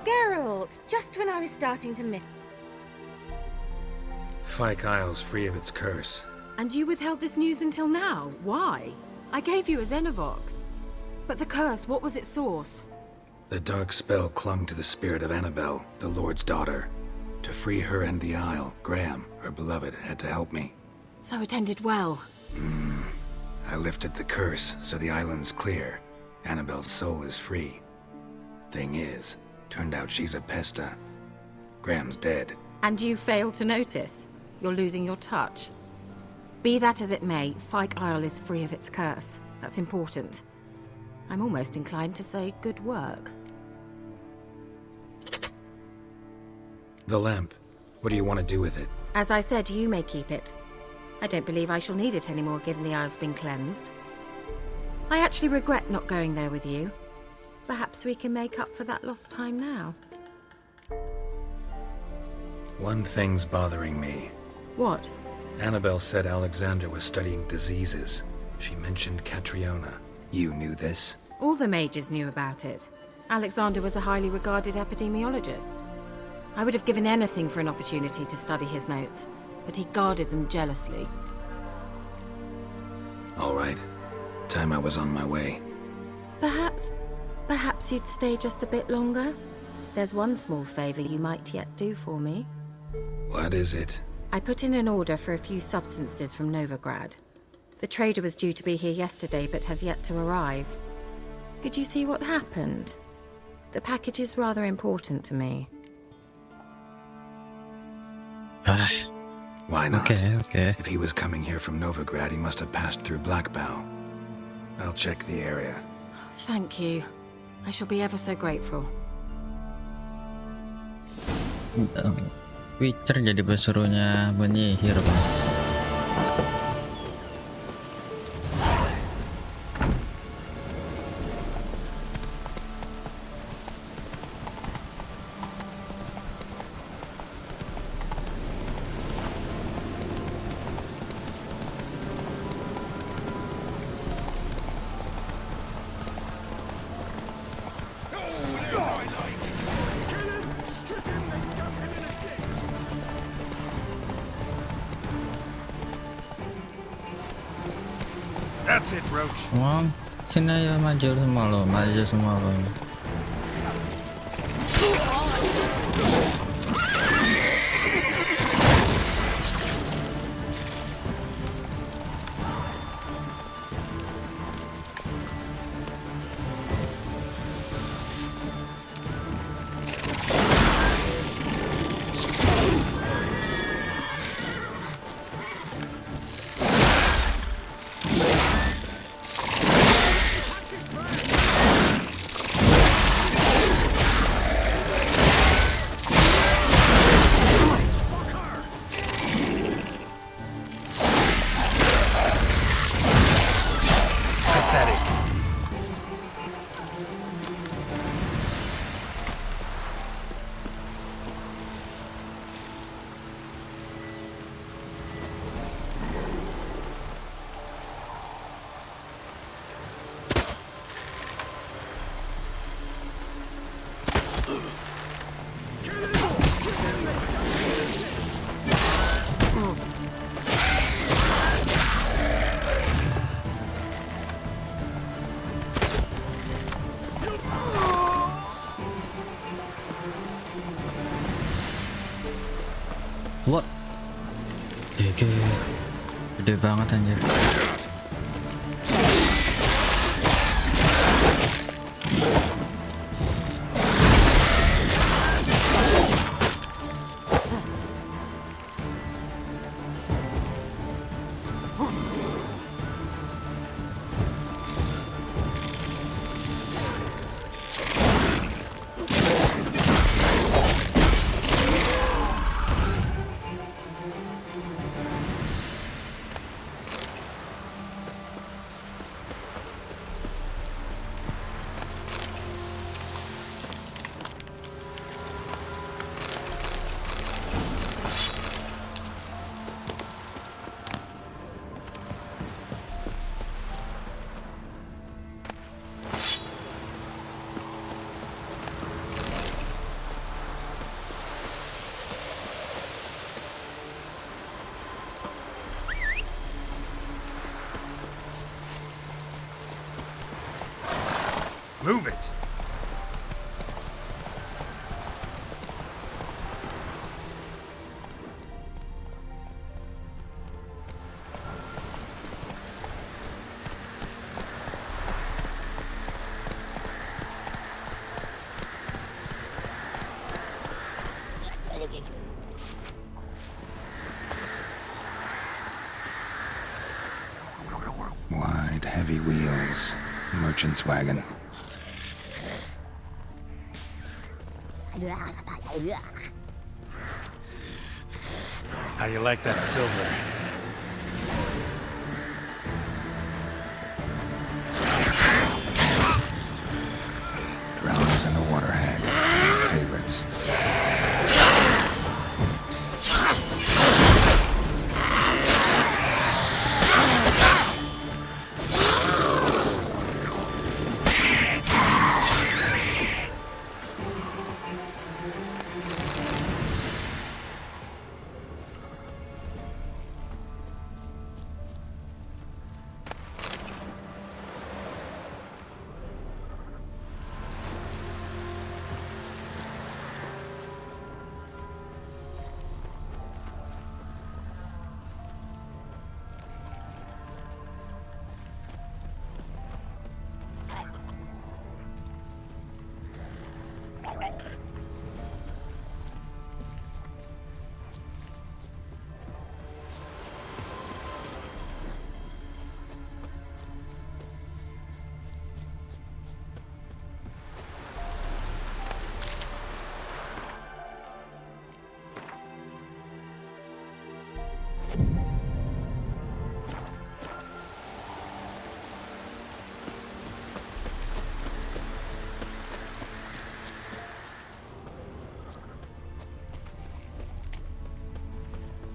Geralt, just when I was starting to miss... Fyke Isle's free of its curse. And you withheld this news until now? Why? I gave you a Xenovox. But the curse, what was its source? The dark spell clung to the spirit of Annabelle, the Lord's daughter. To free her and the Isle, Graham, her beloved, had to help me. So it ended well. I lifted the curse, so the island's clear. Annabelle's soul is free. Thing is, turned out she's a pesta. Graham's dead. And you failed to notice? You're losing your touch. Be that as it may, Fyke Isle is free of its curse. That's important. I'm almost inclined to say good work. The lamp. What do you want to do with it? As I said, you may keep it. I don't believe I shall need it anymore, given the Isle's been cleansed. I actually regret not going there with you. Perhaps we can make up for that lost time now. One thing's bothering me. What? Annabelle said Alexander was studying diseases. She mentioned Catriona. You knew this? All the mages knew about it. Alexander was a highly regarded epidemiologist. I would have given anything for an opportunity to study his notes, but he guarded them jealously. All right. Time I was on my way. Perhaps you'd stay just a bit longer? There's one small favor you might yet do for me. What is it? I put in an order for a few substances from Novigrad. The trader was due to be here yesterday, but has yet to arrive. Could you see what happened? The package is rather important to me. Why not? Okay. If he was coming here from Novigrad, he must have passed through Blackbow. I'll check the area. Thank you. I shall be ever so grateful. Witcher jadi pesuruhnya penyihir, Bang. That's it, Roach. Wah, sini aja maju semua lo. What? Gede banget anjir. Move it. Heavy wheels. Merchant's wagon. How you like that silver? Drowners and a water hag. My favorites.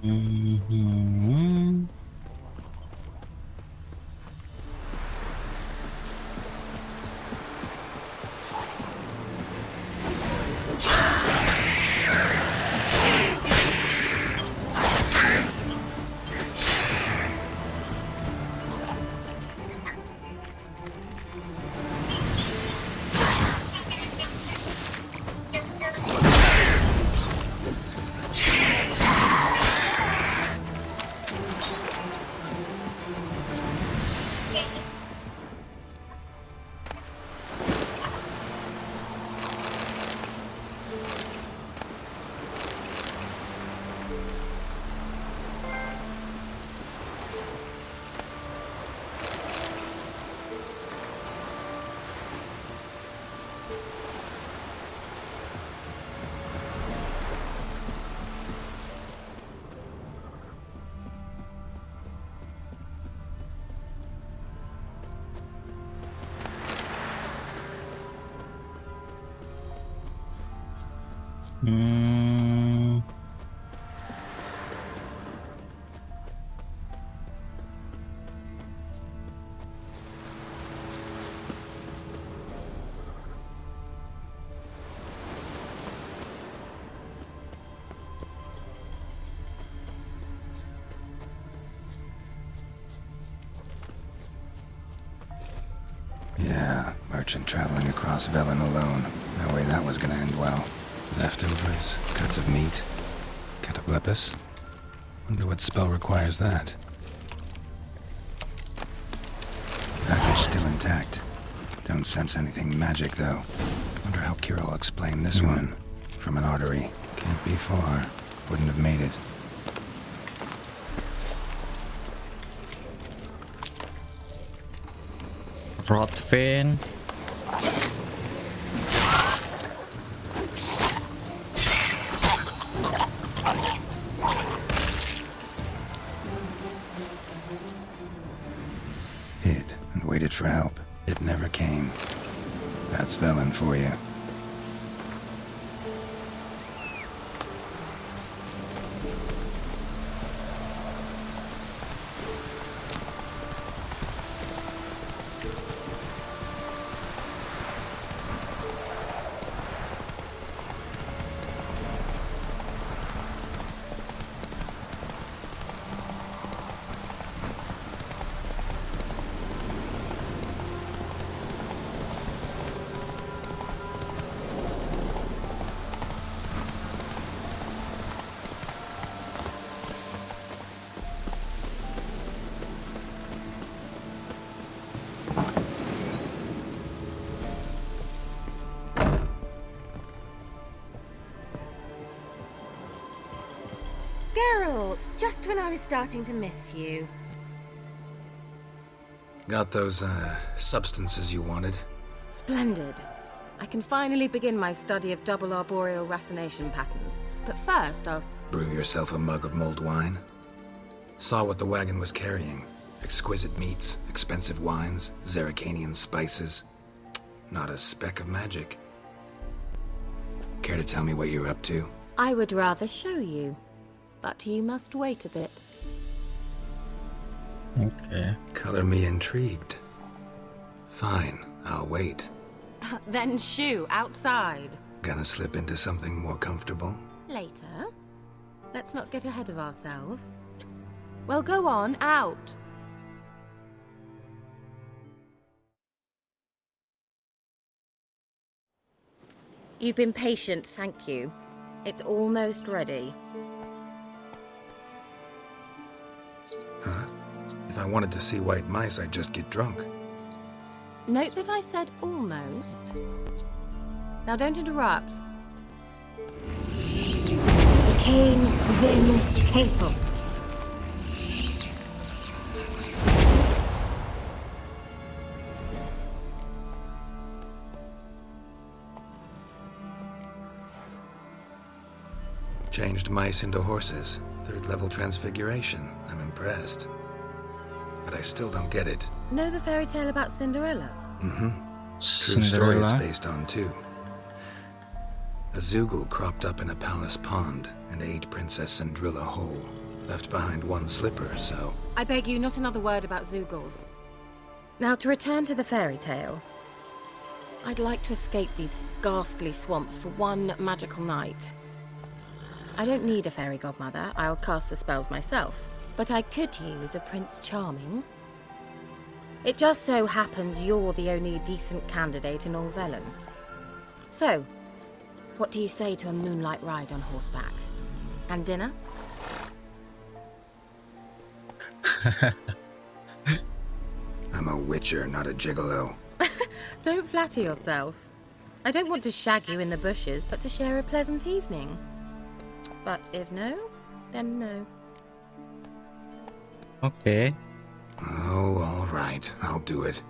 Mhm. Hmm. Yeah, merchant traveling across Velen alone. No way that was gonna end well. Leftovers, cuts of meat, cataplepis. Wonder what spell requires that. Package still intact. Don't sense anything magic, though. Wonder how Ciri will explain this one. From an artery. Can't be far. Wouldn't have made it. Rot vein. Hid and waited for help. It never came. That's Velen for you. Geralt, just when I was starting to miss you. Got those, substances you wanted? Splendid. I can finally begin my study of double arboreal racination patterns. But first, I'll... Brew yourself a mug of mulled wine? Saw what the wagon was carrying. Exquisite meats, expensive wines, Zerrikanian spices. Not a speck of magic. Care to tell me what you're up to? I would rather show you. But you must wait a bit. Okay. Color me intrigued. Fine, I'll wait. Then shoo, outside. Gonna slip into something more comfortable? Later. Let's not get ahead of ourselves. Well, go on, out. You've been patient, thank you. It's almost ready. Huh? If I wanted to see white mice, I'd just get drunk. Note that I said almost. Now don't interrupt. Became then hateful. Changed mice into horses. 3rd level transfiguration. I'm impressed. But I still don't get it. Know the fairy tale about Cinderella? Mm-hmm. True story it's based on, too. A Zoogle cropped up in a palace pond and ate Princess Cinderella whole. Left behind one slipper, so... I beg you, not another word about Zoogles. Now, to return to the fairy tale. I'd like to escape these ghastly swamps for one magical night. I don't need a fairy godmother. I'll cast the spells myself. But I could use a Prince Charming. It just so happens you're the only decent candidate in all Velen. So, what do you say to a moonlight ride on horseback? And dinner? I'm a witcher, not a gigolo. Don't flatter yourself. I don't want to shag you in the bushes, but to share a pleasant evening. But if no, then no. Okay. Oh, all right. I'll do it.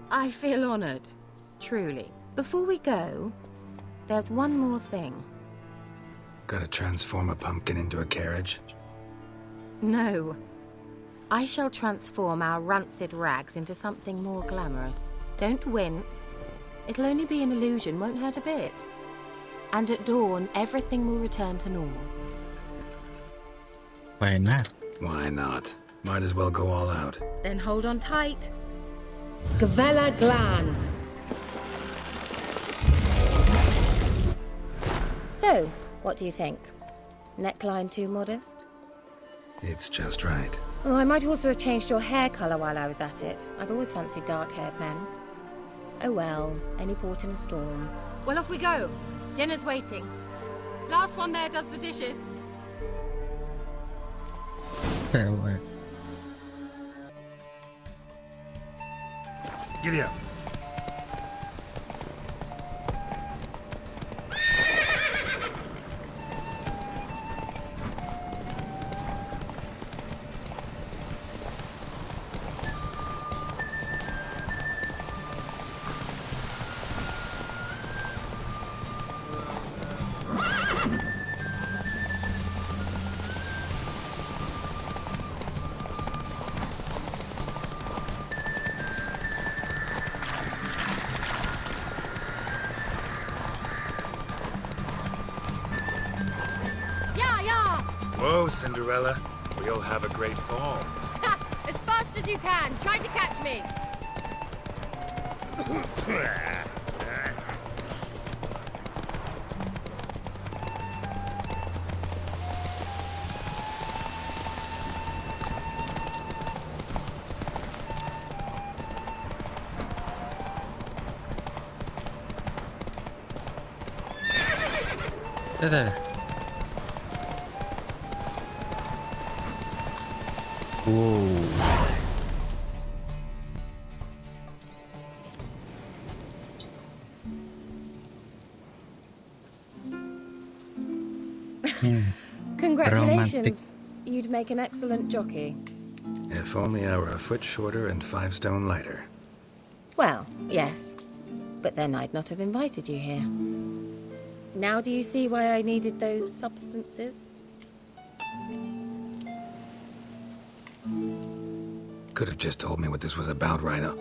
I feel honored. Truly. Before we go, there's one more thing. Gotta transform a pumpkin into a carriage? No. I shall transform our rancid rags into something more glamorous. Don't wince. It'll only be an illusion, won't hurt a bit. And at dawn, everything will return to normal. Why not? Why not? Might as well go all out. Then hold on tight. Gavella Glan. So, what do you think? Neckline too modest? It's just right. Oh, I might also have changed your hair colour while I was at it. I've always fancied dark-haired men. Oh well, any port in a storm. Well, off we go. Dinner's waiting. Last one there does the dishes. Farewell. Giddy up. Whoa, Cinderella. We'll have a great fall. As fast as you can. Try to catch me. There. Whoa. Congratulations. Romantic. You'd make an excellent jockey. If only I were a foot shorter and 5 stone lighter. Well, yes. But then I'd not have invited you here. Now do you see why I needed those substances? Could have just told me what this was about right up.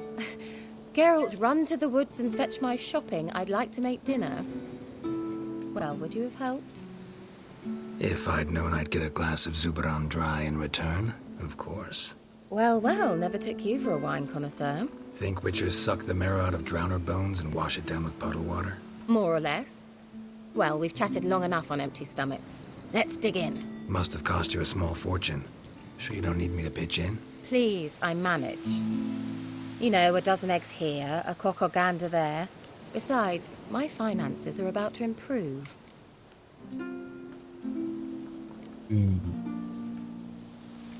Geralt, run to the woods and fetch my shopping. I'd like to make dinner. Well, would you have helped? If I'd known I'd get a glass of Zubaran dry in return, of course. Well, well, never took you for a wine connoisseur. Think witchers suck the marrow out of drowner bones and wash it down with puddle water? More or less. Well, we've chatted long enough on empty stomachs. Let's dig in. Must have cost you a small fortune. Sure you don't need me to pitch in? Please, I manage. You know, a dozen eggs here, a cock or gander there. Besides, my finances are about to improve.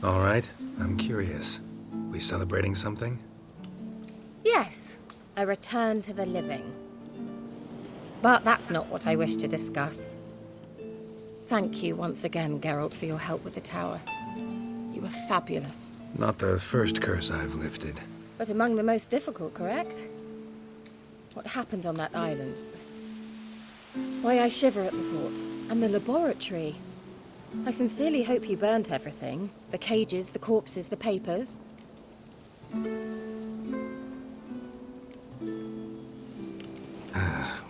All right, I'm curious. We celebrating something? Yes, a return to the living. But that's not what I wish to discuss. Thank you once again, Geralt, for your help with the tower. You were fabulous. Not the first curse I've lifted. But among the most difficult, correct? What happened on that island? Why, I shiver at the thought. And the laboratory. I sincerely hope you burnt everything. The cages, the corpses, the papers.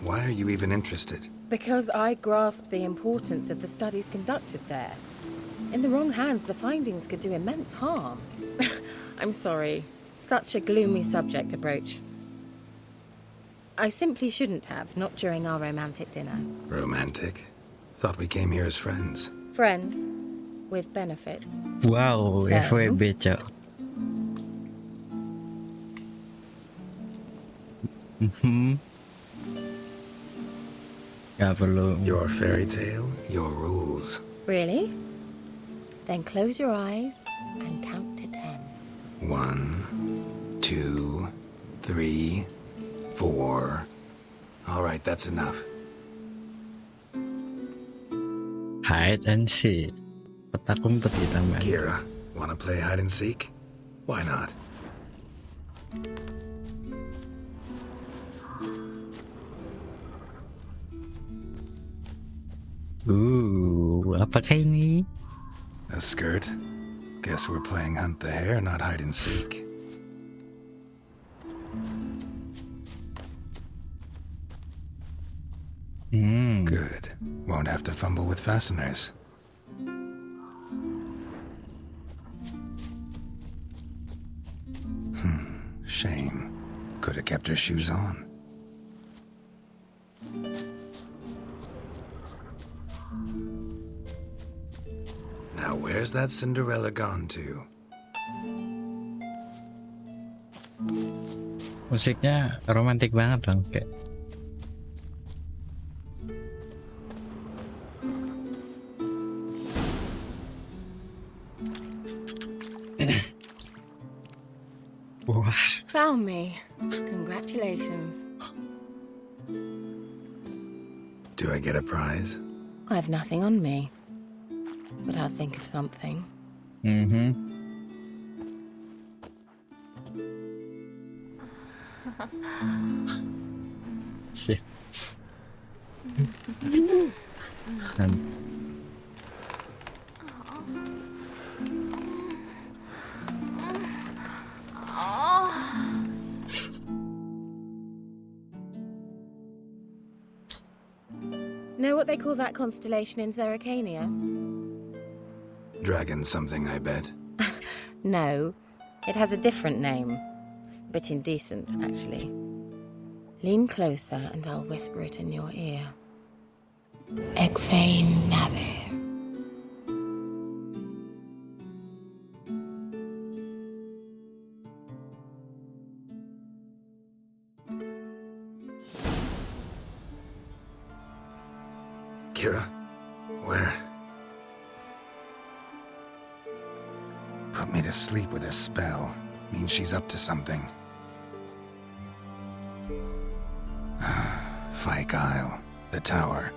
Why are you even interested? Because I grasped the importance of the studies conducted there. In the wrong hands, the findings could do immense harm. I'm sorry. Such a gloomy subject to broach. I simply shouldn't have, not during our romantic dinner. Romantic? Thought we came here as friends. Friends. With benefits. Wow, So? FWB, Cok. Gak perlu. Your fairy tale, your rules. Really? Then close your eyes and count to 10. 1, 2, 3, 4. All right, that's enough. Hide and seek. Petak umpet kita, man. Kira, wanna play hide and seek? Why not? Apakah ini? A skirt? Guess we're playing hunt the hare, not hide and seek. Good. Won't have to fumble with fasteners. Shame. Could have kept her shoes on. Now where's that Cinderella gone to? Musiknya romantis banget dong, kayak. Found me. Congratulations. Do I get a prize? I have nothing on me. But I'll think of something. Shit. Know what they call that constellation in Zerrikania? Dragon something, I bet. No, it has a different name. A bit indecent, actually. Lean closer and I'll whisper it in your ear. Egfain Navir. Kira? Where? Put me to sleep with a spell. Means she's up to something. Fyke Isle. The tower.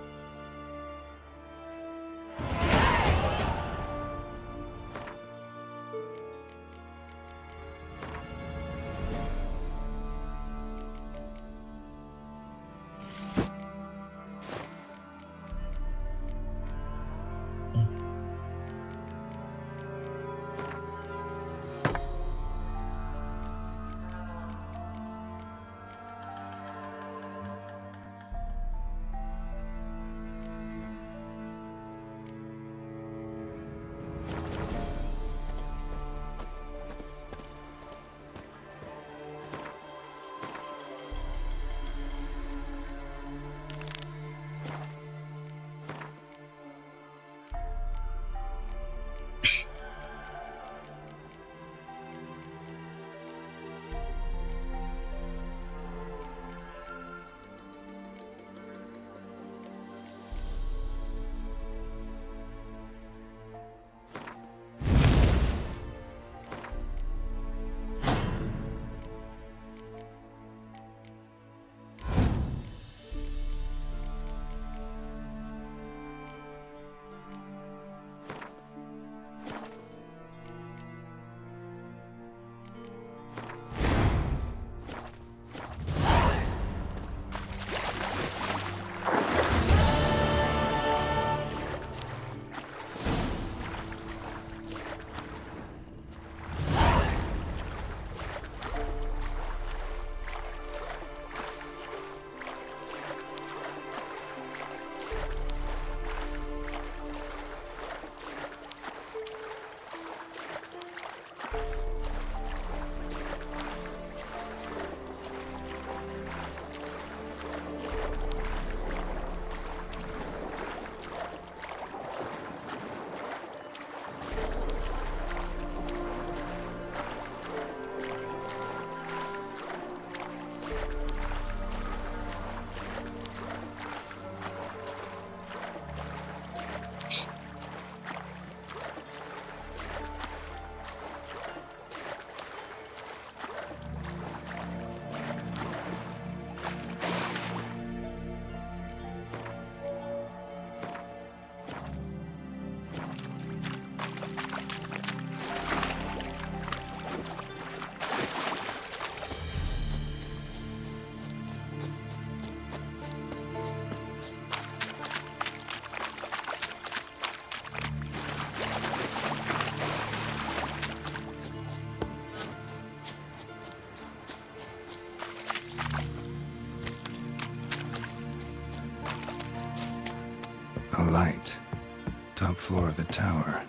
floor of the tower.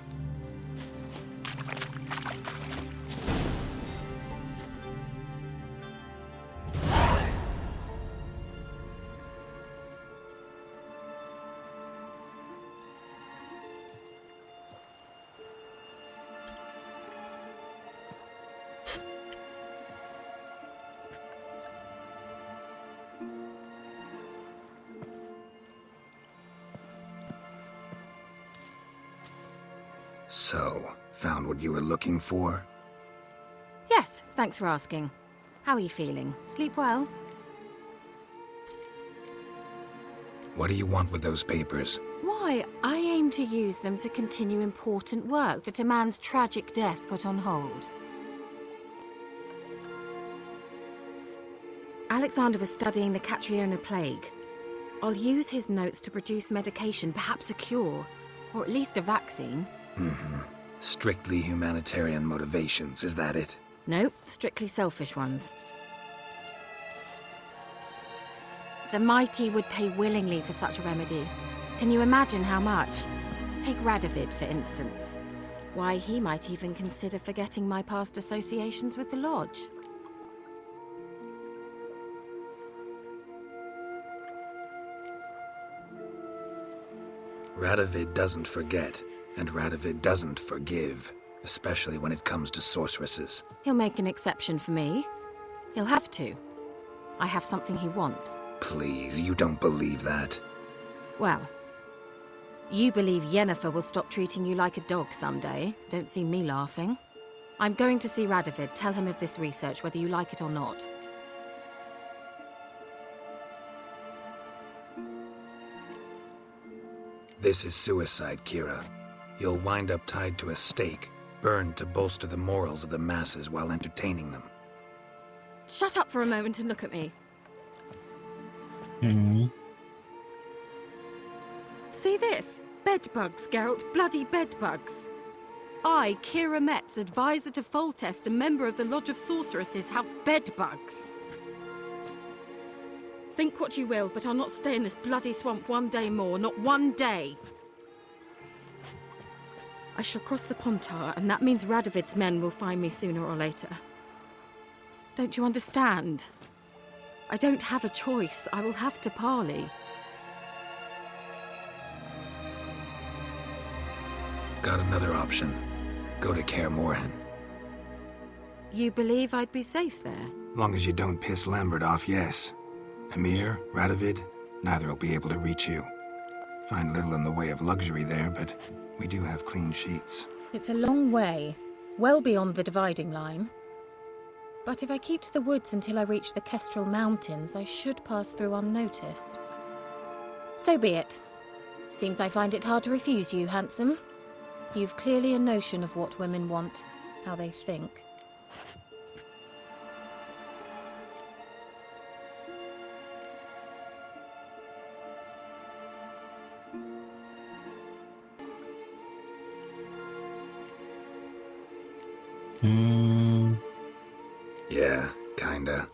So, found what you were looking for? Yes, thanks for asking. How are you feeling? Sleep well? What do you want with those papers? Why, I aim to use them to continue important work that a man's tragic death put on hold. Alexander was studying the Catriona plague. I'll use his notes to produce medication, perhaps a cure, or at least a vaccine. Mm-hmm. Strictly humanitarian motivations, is that it? No, strictly selfish ones. The mighty would pay willingly for such a remedy. Can you imagine how much? Take Radovid, for instance. Why, he might even consider forgetting my past associations with the Lodge. Radovid doesn't forget, and Radovid doesn't forgive, especially when it comes to sorceresses. He'll make an exception for me. He'll have to. I have something he wants. Please, you don't believe that. Well, you believe Yennefer will stop treating you like a dog someday. Don't see me laughing. I'm going to see Radovid, tell him of this research, whether you like it or not. This is suicide, Ciri. You'll wind up tied to a stake, burned to bolster the morals of the masses while entertaining them. Shut up for a moment and look at me. See this? Bedbugs, Geralt. Bloody bedbugs. I, Ciri Metz, advisor to Foltest, a member of the Lodge of Sorceresses, have bedbugs. Think what you will, but I'll not stay in this bloody swamp one day more. Not one day. I shall cross the Pontar, and that means Radovid's men will find me sooner or later. Don't you understand? I don't have a choice. I will have to parley. Got another option. Go to Kaer Morhen. You believe I'd be safe there? Long as you don't piss Lambert off, yes. Emir, Radovid, neither will be able to reach you. Find little in the way of luxury there, but we do have clean sheets. It's a long way, well beyond the dividing line. But if I keep to the woods until I reach the Kestrel Mountains, I should pass through unnoticed. So be it. Seems I find it hard to refuse you, handsome. You've clearly a notion of what women want, how they think. Yeah, kinda.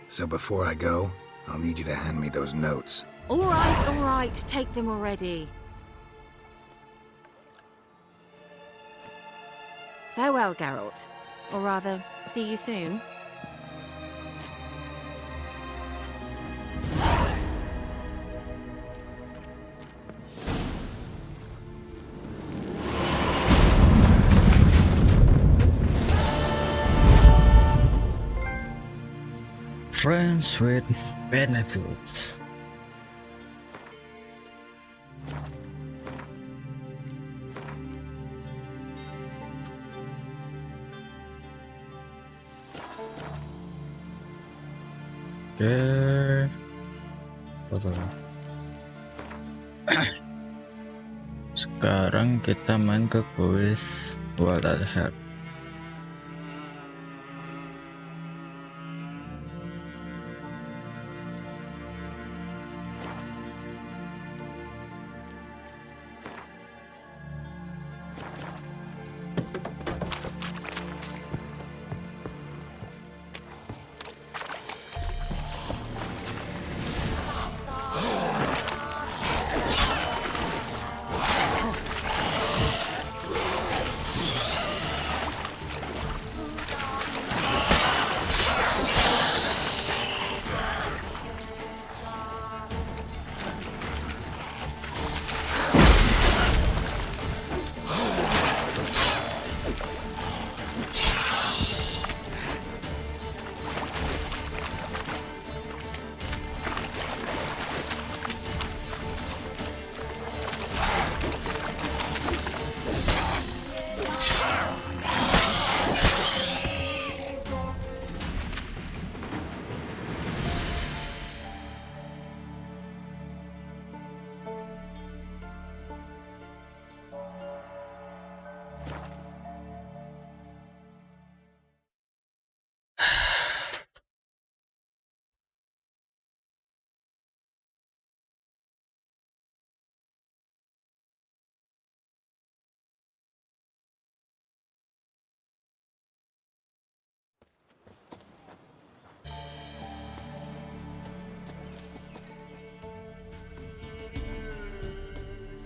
So before I go, I'll need you to hand me those notes. All right, take them already. Farewell, Geralt. Or rather, see you soon. Friends with benefits. Oke. Betul. Sekarang kita main ke kuis World at Heart.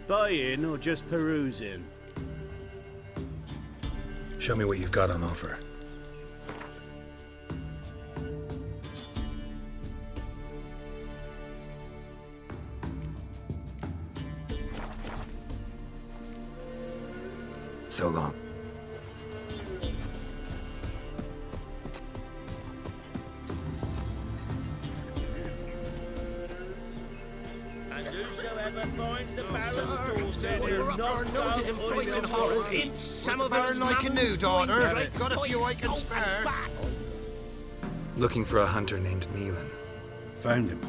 Buying or just perusing? Show me what you've got on offer. So long. And whosoever finds the barrel our noses and frights and horrors, imps, some of Burn like a new daughter. Got a few I can spare. Looking for a hunter named Neelan. Found him.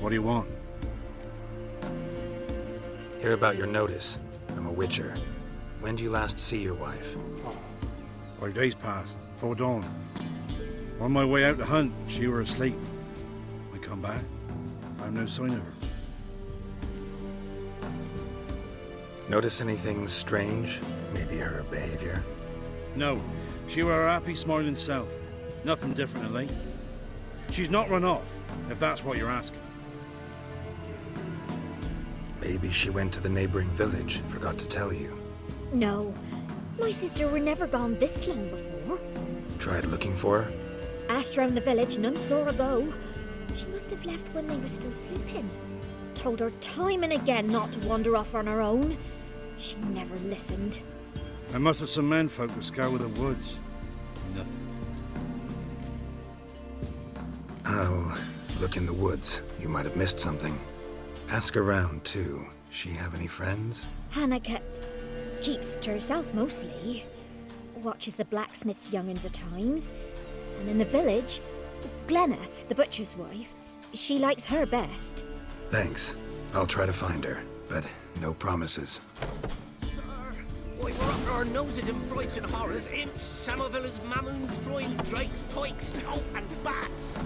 What do you want? Hear about your notice. I'm a witcher. When do you last see your wife? 5 days passed, 'fore dawn. On my way out to hunt, she were asleep. I come back, found no sign of her. Notice anything strange? Maybe her behavior? No, she were her happy, smiling self. Nothing different of late. She's not run off, if that's what you're asking. Maybe she went to the neighboring village, forgot to tell you. No, my sister were never gone this long before. Tried looking for her? Asked round the village, none saw her go. She must have left when they were still sleeping. Told her time and again not to wander off on her own. She never listened. I must have some menfolk to scour the woods. Nothing. I'll look in the woods. You might have missed something. Ask around, too. She have any friends? Hannah keeps to herself mostly. Watches the blacksmith's young'uns at times. And in the village, Glenna, the butcher's wife, she likes her best. Thanks. I'll try to find her, but no promises. Why, we're up our noses and frights and horrors, imps, samovillers, mamoons, flying drakes, pikes, and bats.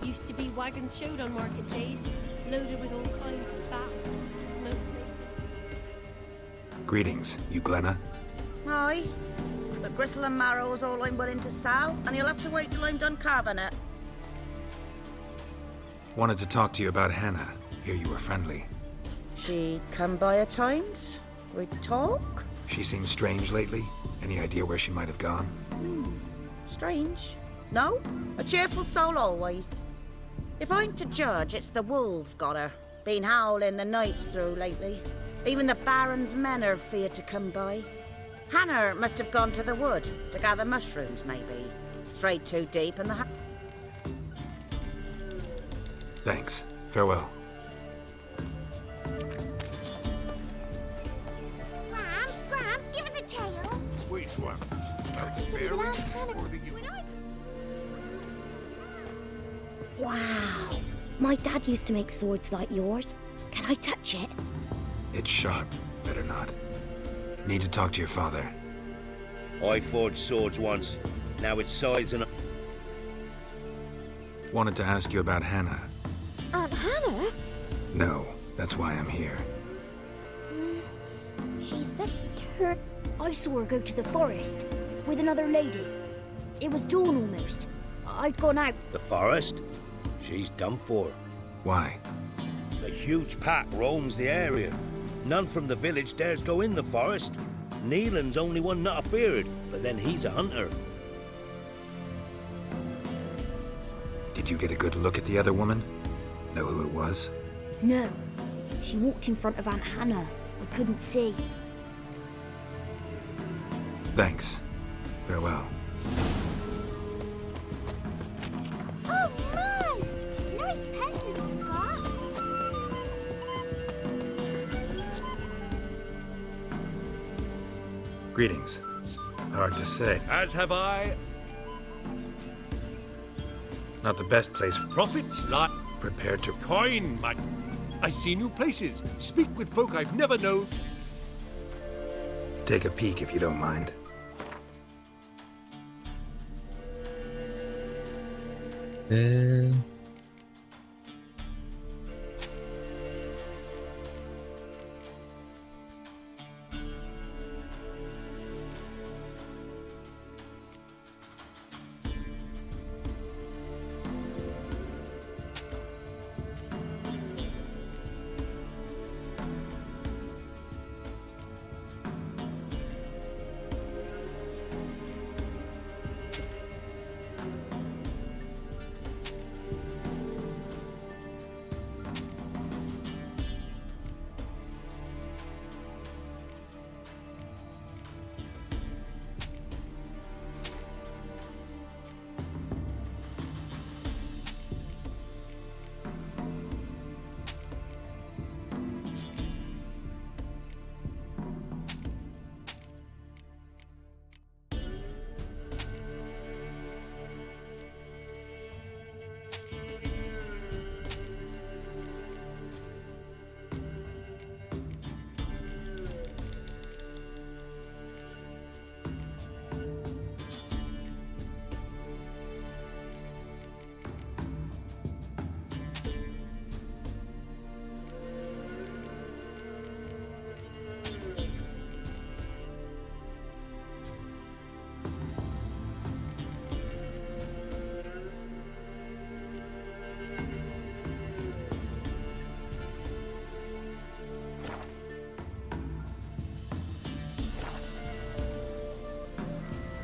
Used to be wagons showed on market days, loaded with all kinds of fat, smoke. Greetings, you Glenna? Aye. The gristle and marrow's all I'm willing to sell, and you'll have to wait till I'm done carving it. Wanted to talk to you about Hannah. Hear you were friendly. She come by at times. We talk. She seems strange lately. Any idea where she might have gone? Strange. No, a cheerful soul always. If I'm to judge, it's the wolves got her. Been howling the nights through lately. Even the Baron's men are feared to come by. Hannah must have gone to the wood to gather mushrooms, maybe. Strayed too deep in the Thanks. Farewell. Scrams, give us a tale. Which one? Wow. My dad used to make swords like yours. Can I touch it? It's sharp. Better not. Need to talk to your father. I forged swords once. Now it's scythes and... Wanted to ask you about Hannah. Aunt Hannah? No, that's why I'm here. She said to her, I saw her go to the forest with another lady. It was dawn almost. I'd gone out. The forest? She's done for. Why? A huge pack roams the area. None from the village dares go in the forest. Neelan's only one not afeared, but then he's a hunter. Did you get a good look at the other woman? Know who it was? No. She walked in front of Aunt Hannah. I couldn't see. Thanks. Farewell. Oh my! Nice pencil you got. Greetings. Hard to say. As have I. Not the best place for Profits lie prepared to coin, man. I see new places, speak with folk I've never known. take a peek if you don't mind.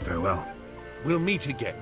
Farewell. We'll meet again.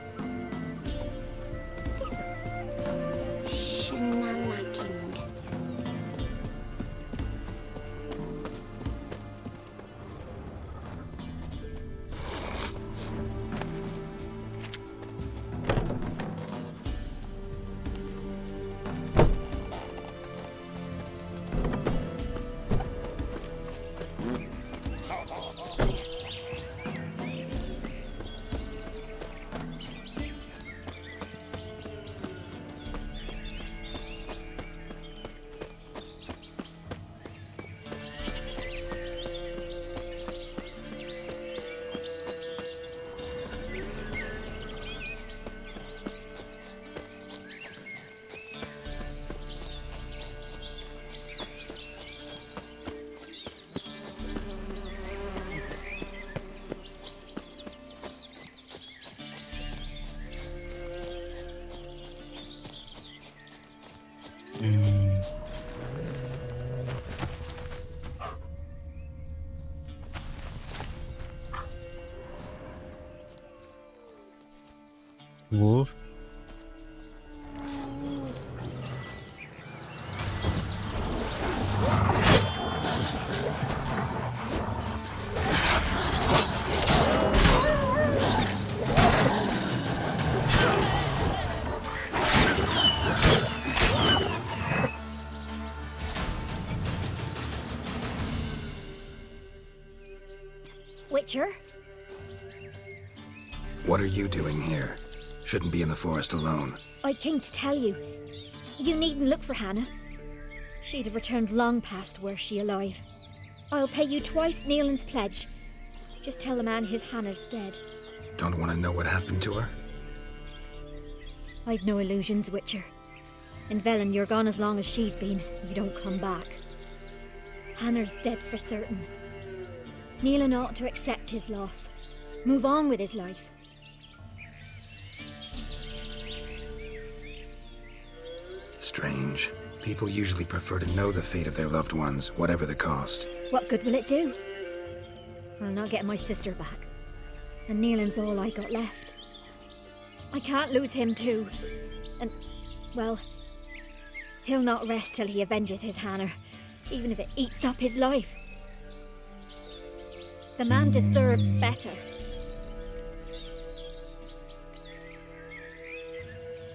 Wolf. Witcher? What are you doing here? Shouldn't be in the forest alone. I came to tell you. You needn't look for Hannah. She'd have returned long past were she alive. I'll pay you twice Neelan's pledge. Just tell the man his Hannah's dead. Don't want to know what happened to her? I've no illusions, Witcher. In Velen, you're gone as long as she's been. You don't come back. Hannah's dead for certain. Neelan ought to accept his loss. Move on with his life. Strange. People usually prefer to know the fate of their loved ones, whatever the cost. What good will it do? I'll not get my sister back. And Neelan's all I got left. I can't lose him too. And, well, he'll not rest till he avenges his Hannah, even if it eats up his life. The man deserves better.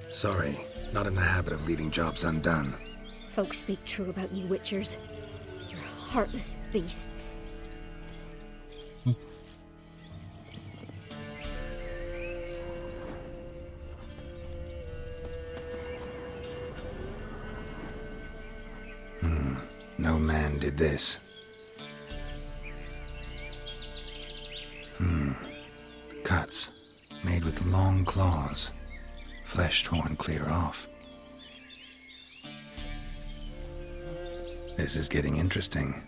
Sorry, not in the habit of leaving jobs undone. Folks speak true about you, Witchers. You're heartless beasts. No man did this. Cuts, made with long claws. Flesh torn clear off. This is getting interesting.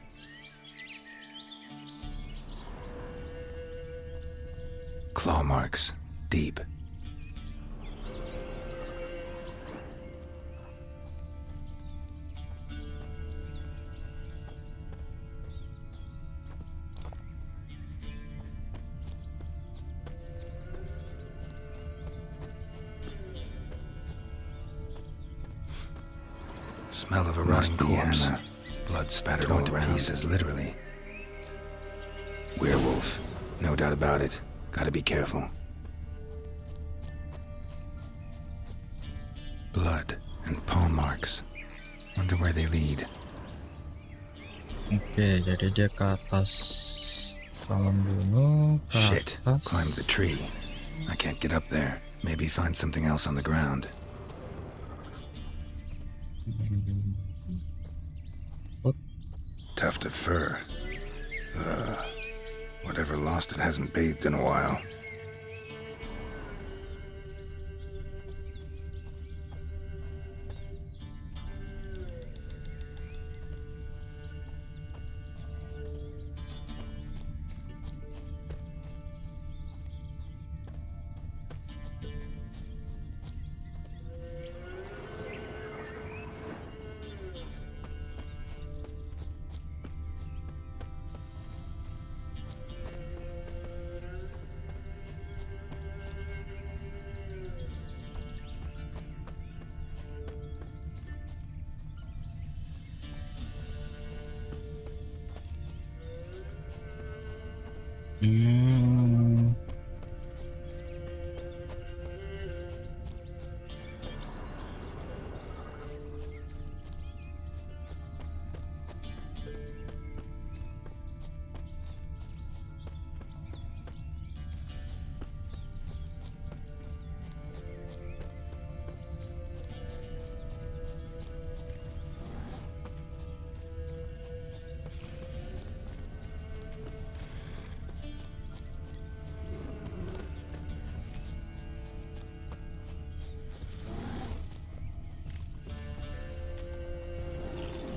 Claw marks, deep. Smell of a rotting corpse. Blood spattered all to pieces, literally. Werewolf. No doubt about it. Gotta be careful. Blood and paw marks. Wonder where they lead. Oke, jadi dia ke atas pohon dulu. Shit. Climbed the tree. I can't get up there. Maybe find something else on the ground. Tuft of fur. Whatever lost it hasn't bathed in a while. Hmm.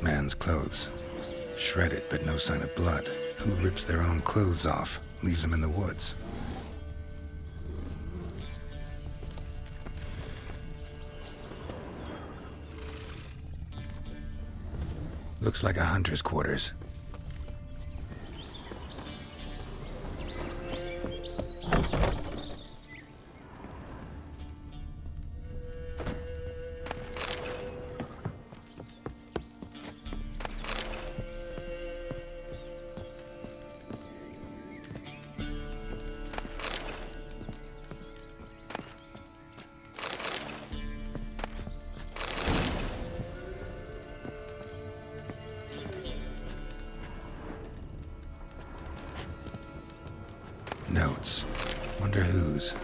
Man's clothes. Shredded, but no sign of blood. Who rips their own clothes off, leaves them in the woods? Looks like a hunter's quarters. Notes. Wonder whose.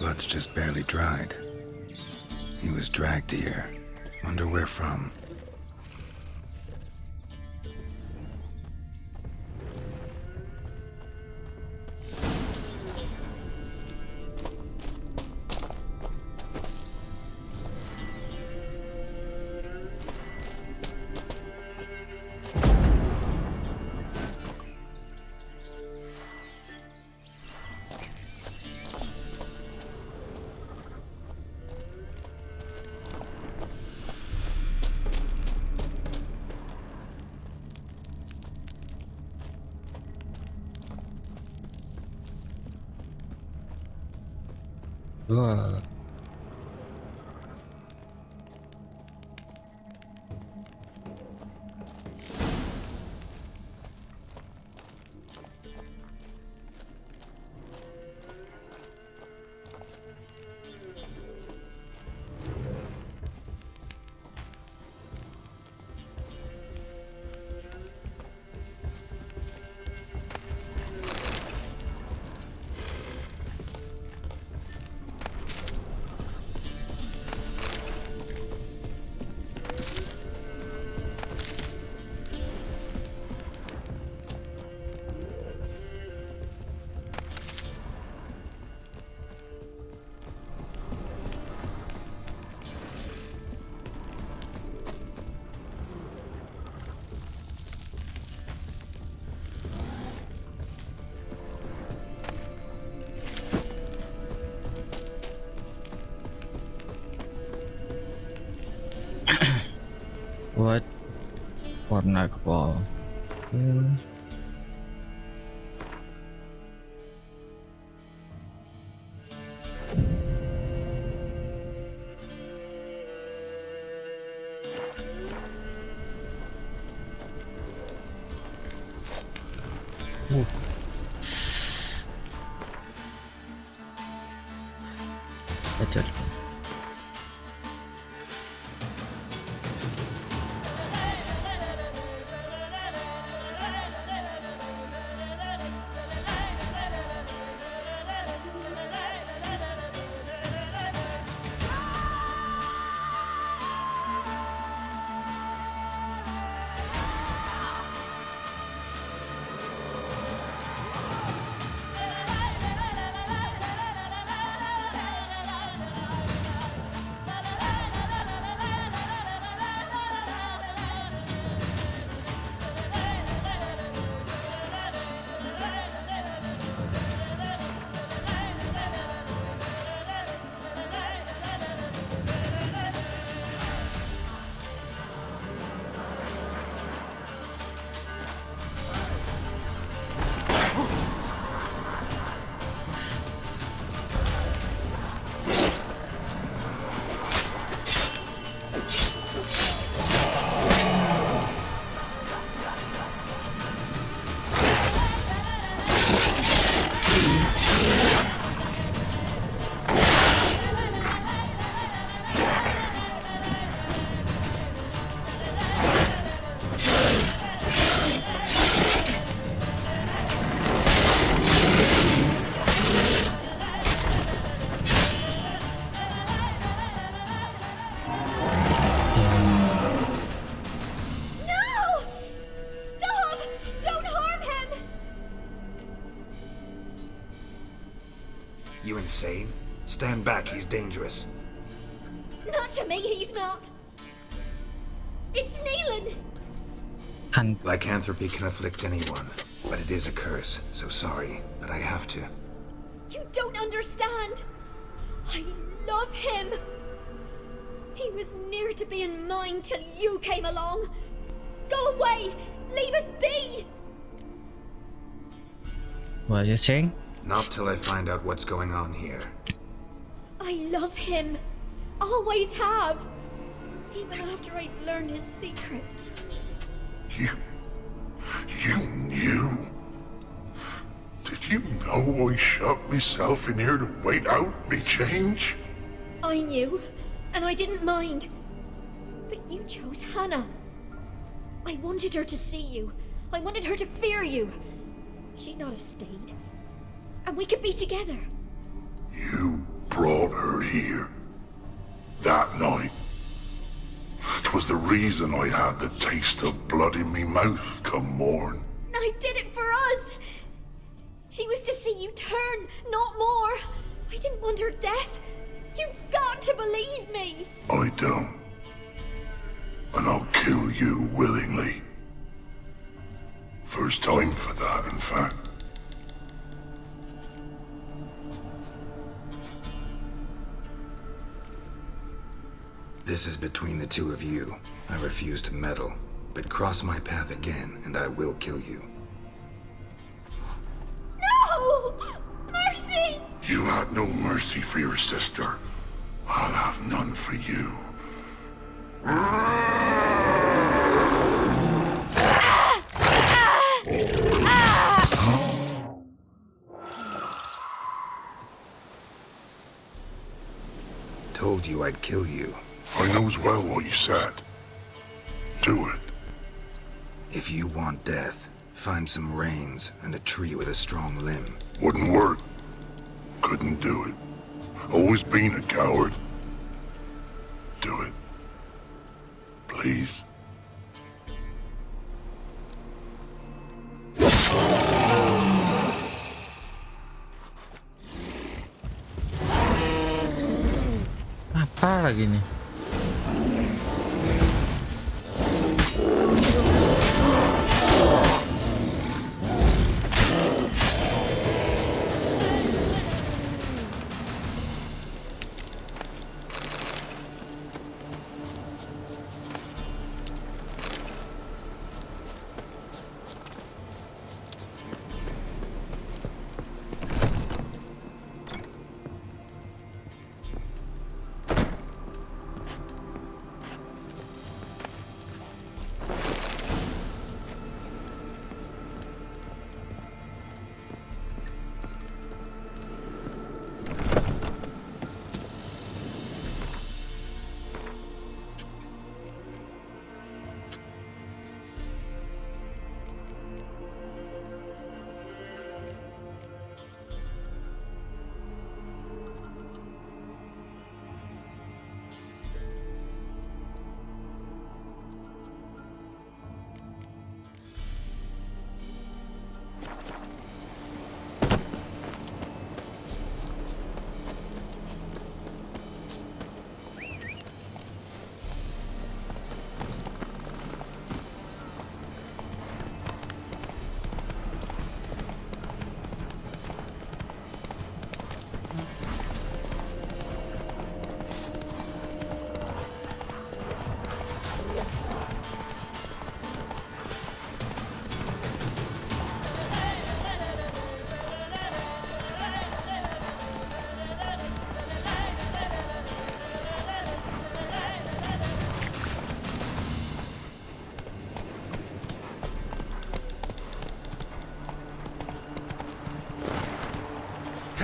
Blood's just barely dried. He was dragged here. Wonder where from. Wah. What? Warna ball. Betul. insane? Stand back, he's dangerous. Not to me, he's not. It's Neelan. Lycanthropy can afflict anyone, but it is a curse, so sorry, but I have to. You don't understand. I love him. He was near to being mine till you came along. Go away! Leave us be! What are you saying? Not till I find out what's going on here. I love him. Always have. Even after I'd learned his secret. You knew? Did you know I shut myself in here to wait out me change? I knew, and I didn't mind. But you chose Hannah. I wanted her to see you. I wanted her to fear you. She'd not have stayed. And we could be together. You brought her here. That night. 'Twas the reason I had the taste of blood in me mouth come morn. I did it for us. She was to see you turn, not more. I didn't want her death. You've got to believe me. I don't. And I'll kill you willingly. First time for that, in fact. This is between the two of you. I refuse to meddle, but cross my path again and I will kill you. No! Mercy! You had no mercy for your sister. I'll have none for you. Told you I'd kill you. I knows well what you said. Do it. If you want death, find some reins and a tree with a strong limb. Wouldn't work. Couldn't do it. Always been a coward. Do it. Please. Apa lagi nih?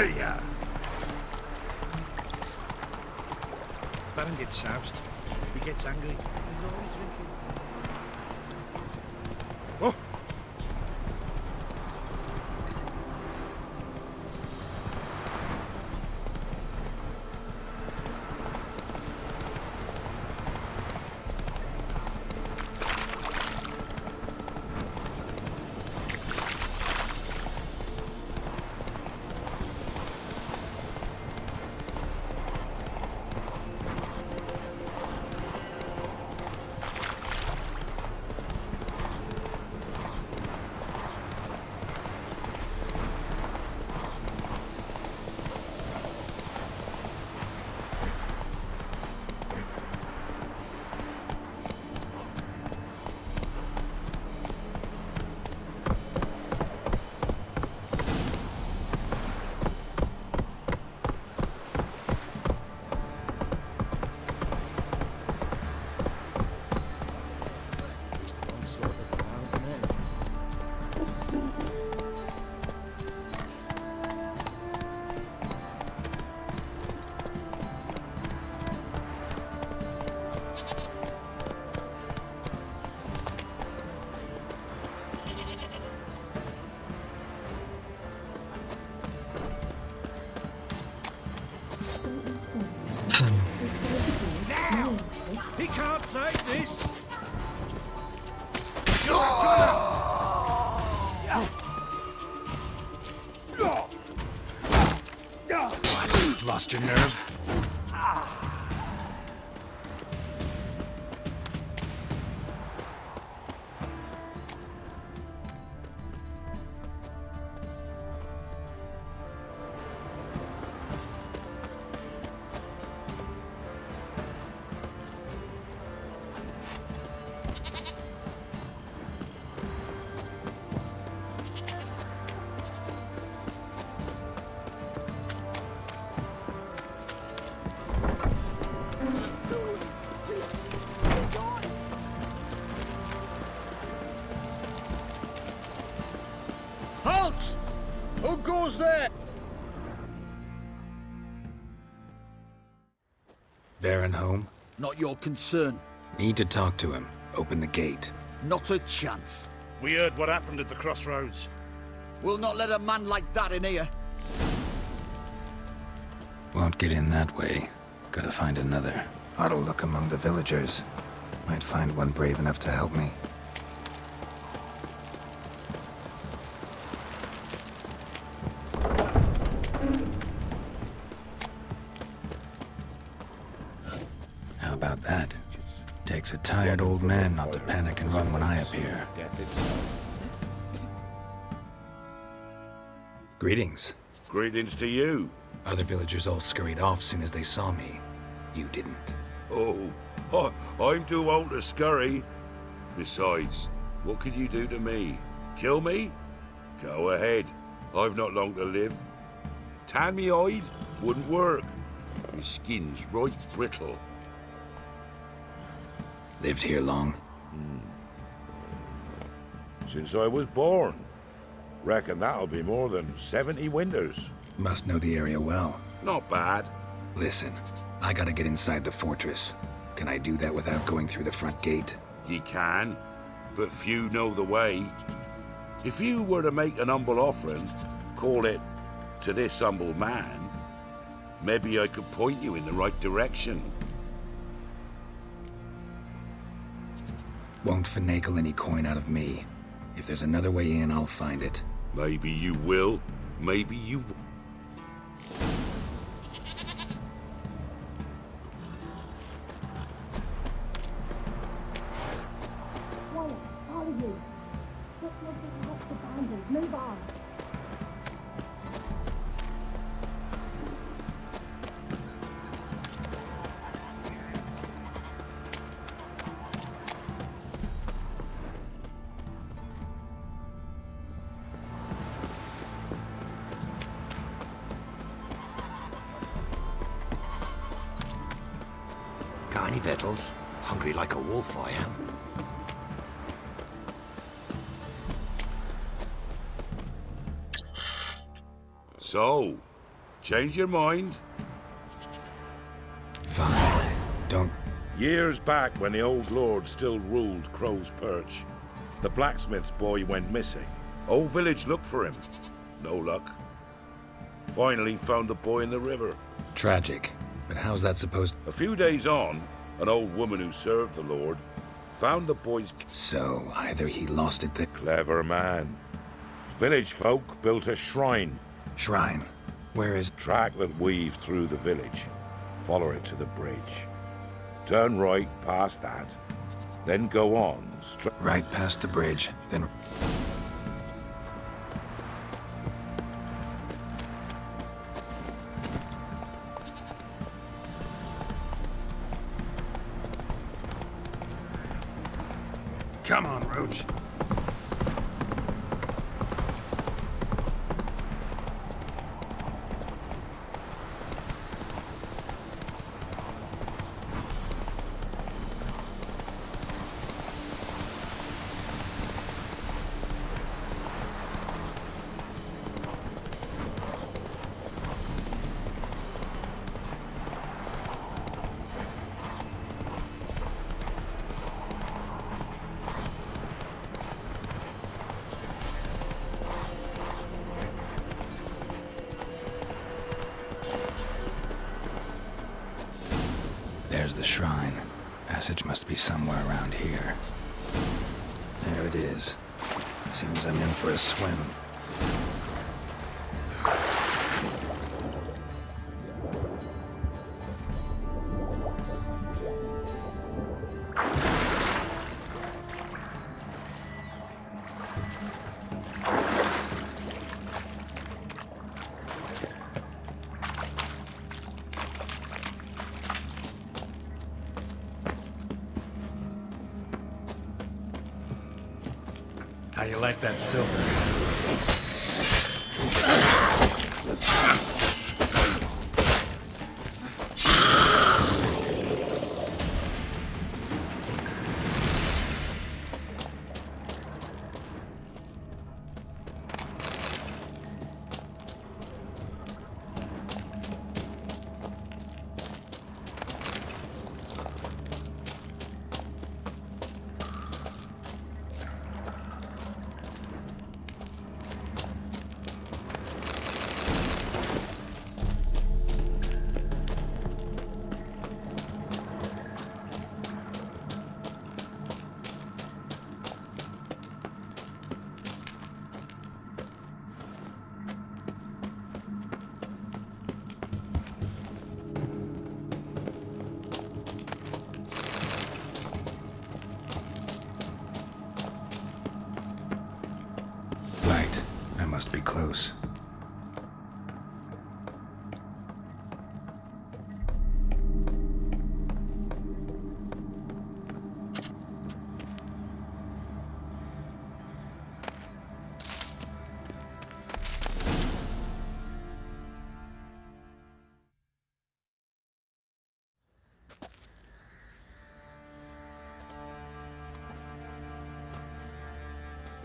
Hey-ya! Baron gets soused. He gets angry. He's always drinking. Oh! Now! He can't take this! You're gonna... What? Lost your nerve? Halt! Who goes there? Baron home? Not your concern. Need to talk to him. Open the gate. Not a chance. We heard what happened at the crossroads. We'll not let a man like that in here. Won't get in that way. Gotta find another. Ought to look among the villagers. Might find one brave enough to help me. How about that? Takes a tired old man not to panic and run when I appear. Greetings. Greetings to you. Other villagers all scurried off soon as they saw me. You didn't. Oh, I'm too old to scurry. Besides, what could you do to me? Kill me? Go ahead. I've not long to live. Tan me hide? Wouldn't work. My skin's right brittle. Lived here long? Since I was born. Reckon that'll be more than 70 winters. Must know the area well. Not bad. Listen, I gotta get inside the fortress. Can I do that without going through the front gate? Ye can, but few know the way. If you were to make an humble offering, call it, to this humble man, maybe I could point you in the right direction. Won't finagle any coin out of me. If there's another way in, I'll find it. Maybe you will, maybe you won't. Quiet, all of you. Let's not get left abandoned. Move on. Got any victuals? Hungry like a wolf, I am. So, change your mind? Fine. Don't... Years back, when the old lord still ruled Crow's Perch, the blacksmith's boy went missing. Whole village looked for him. No luck. Finally found the boy in the river. Tragic. But how's that supposed... A few days on, an old woman who served the lord found the boy's... So, either he lost it... Clever man. Village folk built a shrine. Shrine? Where is... Track that weaves through the village. Follow it to the bridge. Turn right past that. Then go on straight... Right past the bridge, then... Come on, Roach. There's the shrine. Passage must be somewhere around here. There it is. Seems I'm in for a swim. How you like that silver? Light. I must be close.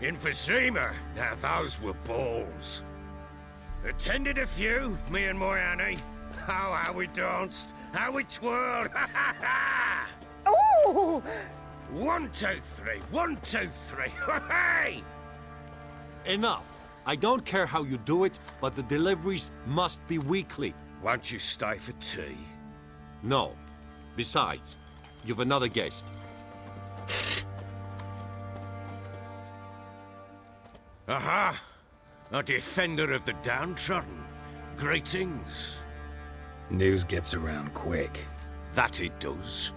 Emphysema. Now those were balls. Attended a few, me and my Annie. Oh, how we danced, how we twirled. Ooh! 1, 2, 3. 1, 2, 3. Hey! Enough. I don't care how you do it, but the deliveries must be weekly. Won't you stay for tea? No. Besides, you've another guest. Aha! A defender of the downtrodden. Greetings. News gets around quick. That it does.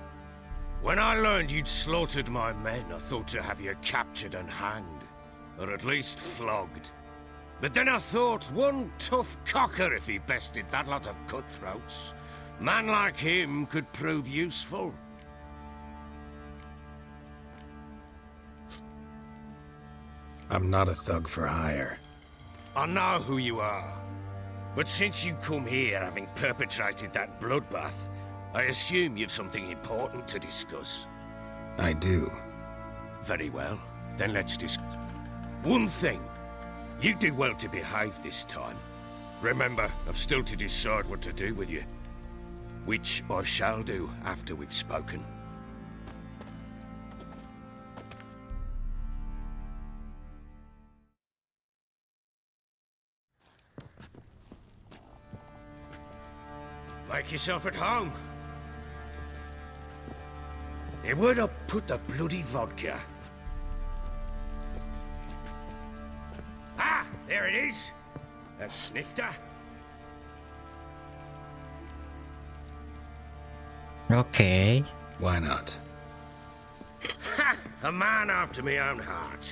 When I learned you'd slaughtered my men, I thought to have you captured and hanged. Or at least flogged. But then I thought, one tough cocker if he bested that lot of cutthroats. Man like him could prove useful. I'm not a thug for hire. I know who you are. But since you come here having perpetrated that bloodbath, I assume you've something important to discuss. I do. Very well. Then let's discuss. One thing. You do well to behave this time. Remember, I've still to decide what to do with you. Which I shall do after we've spoken. Make yourself at home. Now, where'd I put the bloody vodka? Ah, there it is. A snifter. Okay. Why not? Ha! A man after my own heart.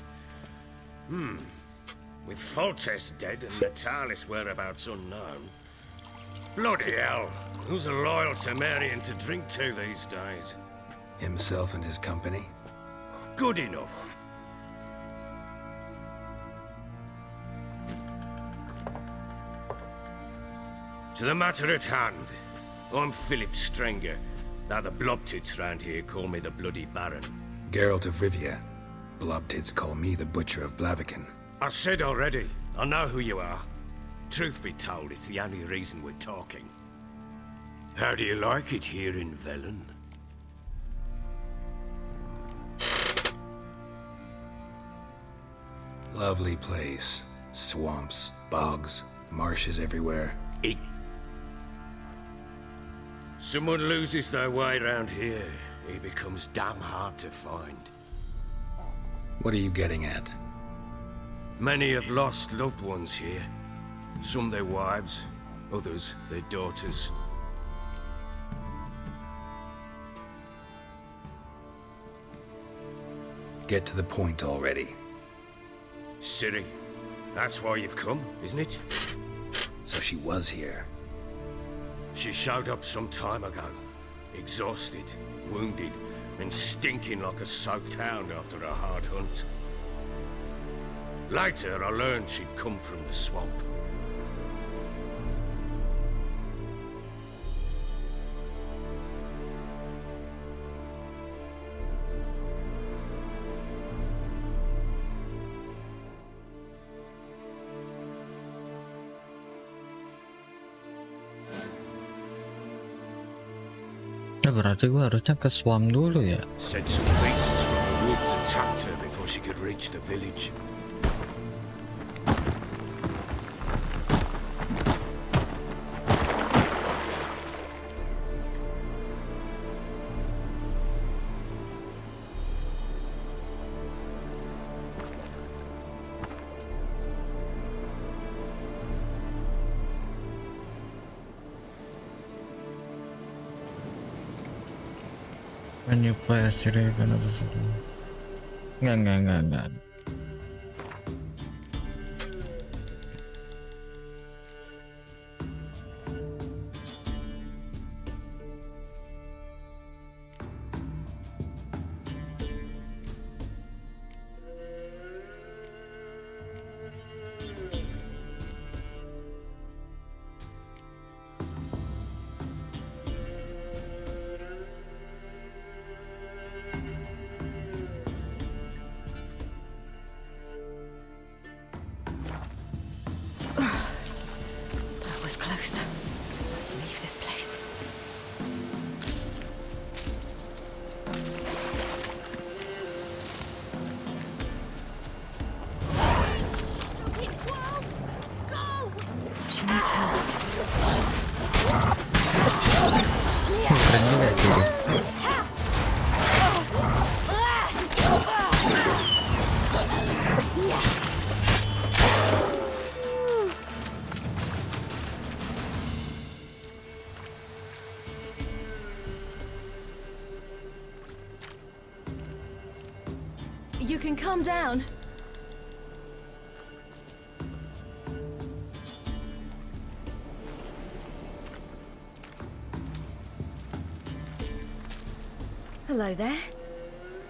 With Foltest dead and Natalis whereabouts unknown. Bloody hell. Who's a loyal Temerian to drink to these days? Himself and his company? Good enough. To the matter at hand. I'm Philip Strenger. Now the blobtits round here call me the Bloody Baron. Geralt of Rivia. Blobtits call me the Butcher of Blaviken. I said already, I know who you are. Truth be told, it's the only reason we're talking. How do you like it here in Velen? Lovely place. Swamps, bogs, marshes everywhere. Someone loses their way around here, he becomes damn hard to find. What are you getting at? Many have lost loved ones here. Some their wives, others their daughters. Get to the point already. Ciri, that's why you've come, isn't it? So she was here. She showed up some time ago, exhausted, wounded, and stinking like a soaked hound after a hard hunt. Later, I learned she'd come from the swamp. Ya berarti gua harusnya ke swamp dulu ya. Said some beasts from the woods attacked her before she could reach the village. When you play as Ciri, enggak. That was close. Must leave this place. Stupid wolves! Go! She needs help. Keren juga Ciri. You can calm down. Hello there.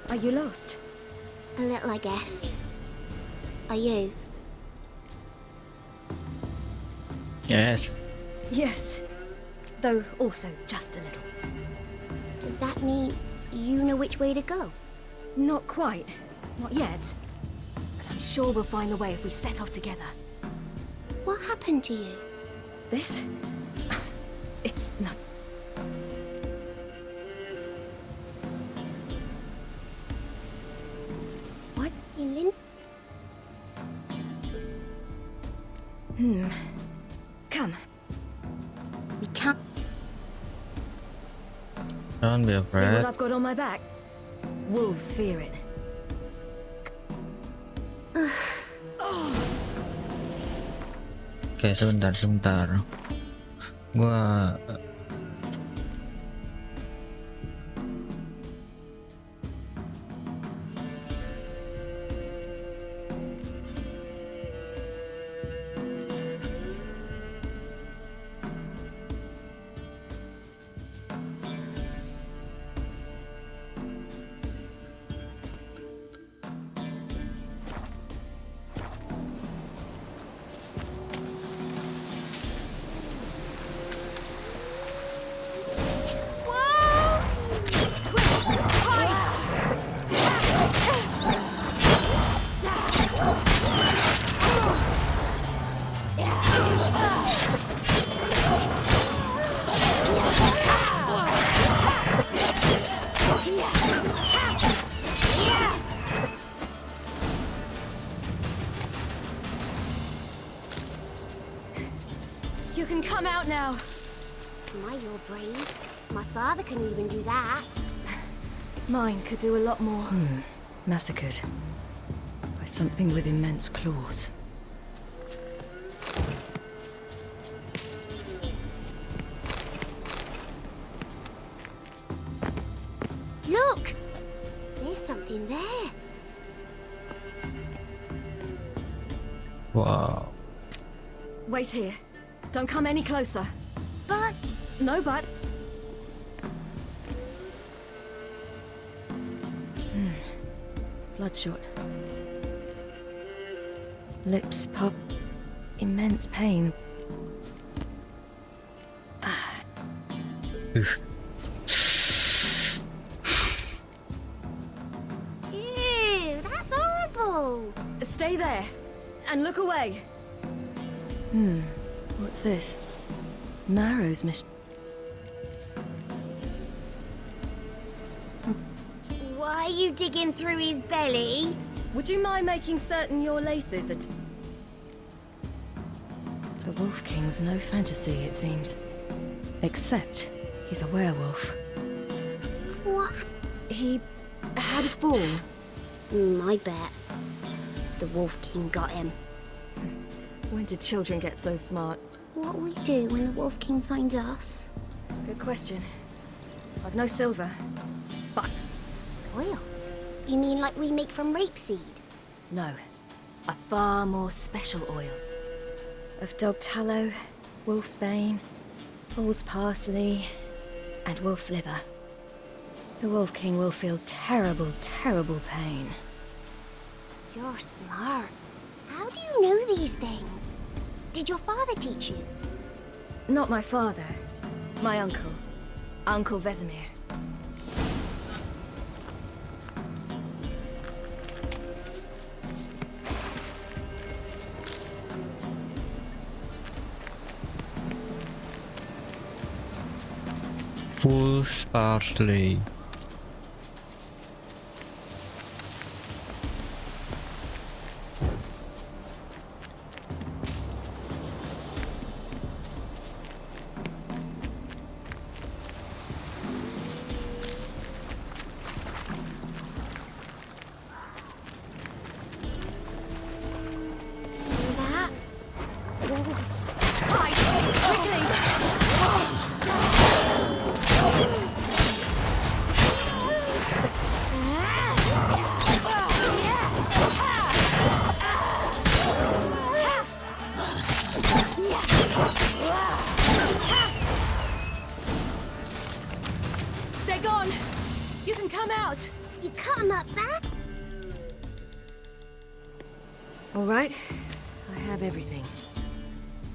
Are you lost? A little, I guess. Are you? Yes. Yes. Though also just a little. Does that mean you know which way to go? Not quite. Not yet. But I'm sure we'll find the way if we set off together. What happened to you? This? It's not... What? Inland? Come. We can't. Don't be See what afraid. I've got on my back? Wolves fear it. Oke, sebentar. Gua You can come out now. Am I your brave? My father can even do that. Mine could do a lot more. Massacred. By something with immense claws. Look! There's something there. Wow. Wait here. Don't come any closer. But... No, but... Bloodshot. Lips pop. Immense pain. Ew, that's horrible. Stay there. And look away. What's this? Marrow's missed. Why are you digging through his belly? Would you mind making certain your laces are... The Wolf King's no fantasy, it seems. Except he's a werewolf. What? He had a fall. I bet. The Wolf King got him. When did children get so smart? What will we do when the Wolf King finds us? Good question. I've no silver. But... Oil? You mean like we make from rapeseed? No. A far more special oil. Of dog tallow, wolf's bane, fool's parsley, and wolf's liver. The Wolf King will feel terrible, terrible pain. You're smart. How do you know these things? Did your father teach you? Not my father. My uncle. Uncle Vesemir. Fool's parsley. That? Wolves. Hide! Quickly! They're gone! You can come out! You cut him up there? All right, I have everything.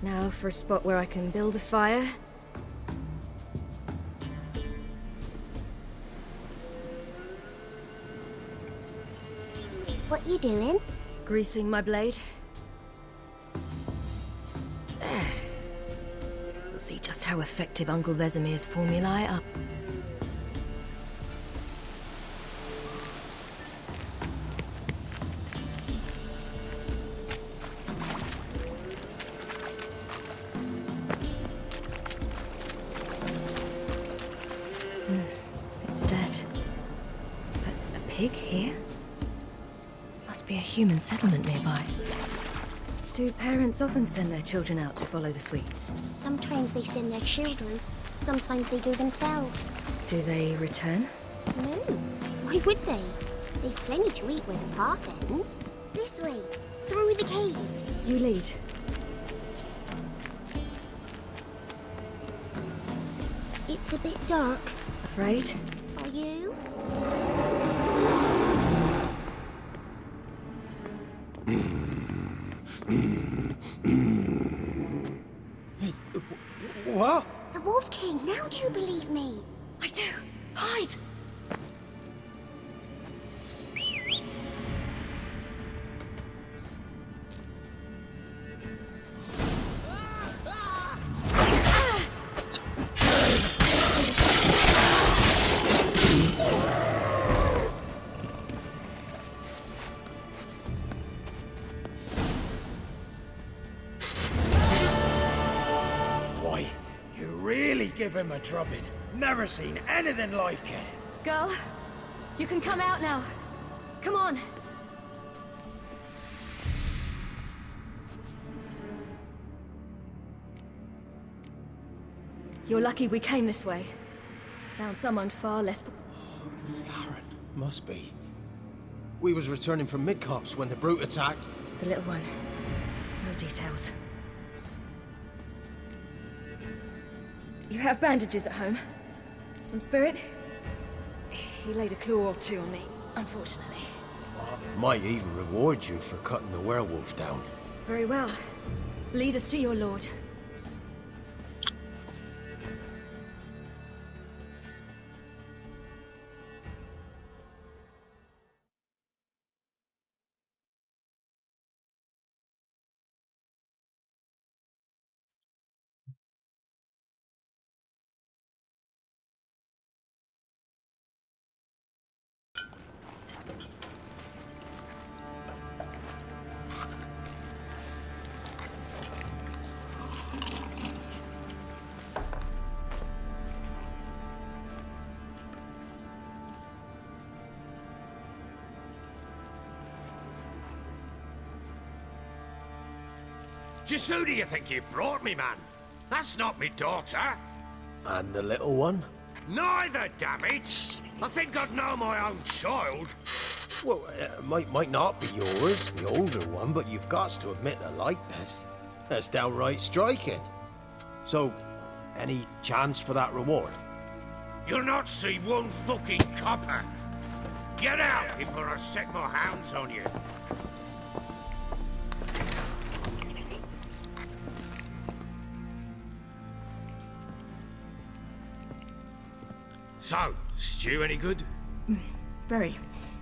Now for a spot where I can build a fire. What you doing? Greasing my blade. There. We'll see just how effective Uncle Vesemir's formulae are. It's dead. But a pig here? Must be a human settlement nearby. Do parents often send their children out to follow the sweets? Sometimes they send their children. Sometimes they go themselves. Do they return? No. Why would they? They've plenty to eat where the path ends. This way. Through the cave. You lead. It's a bit dark. Afraid? Are you? What? The Wolf King, now do you believe me? I do. Hide! give him a drubbing. Never seen anything like it. Girl, you can come out now. Come on. You're lucky we came this way. Found someone far less... Must be. We was returning from Midcops when the brute attacked. The little one. No details. You have bandages at home? Some spirit? He laid a claw or two on me, unfortunately. Might even reward you for cutting the werewolf down. Very well. Lead us to your lord. Just who do you think you brought me, man? That's not me daughter. And the little one? Neither, damn it! I think I'd know my own child. Well, might not be yours, the older one, but you've got to admit a likeness. That's downright striking. So, any chance for that reward? You'll not see one fucking copper. Get out before I set my hands on you. So, stew any good? Very.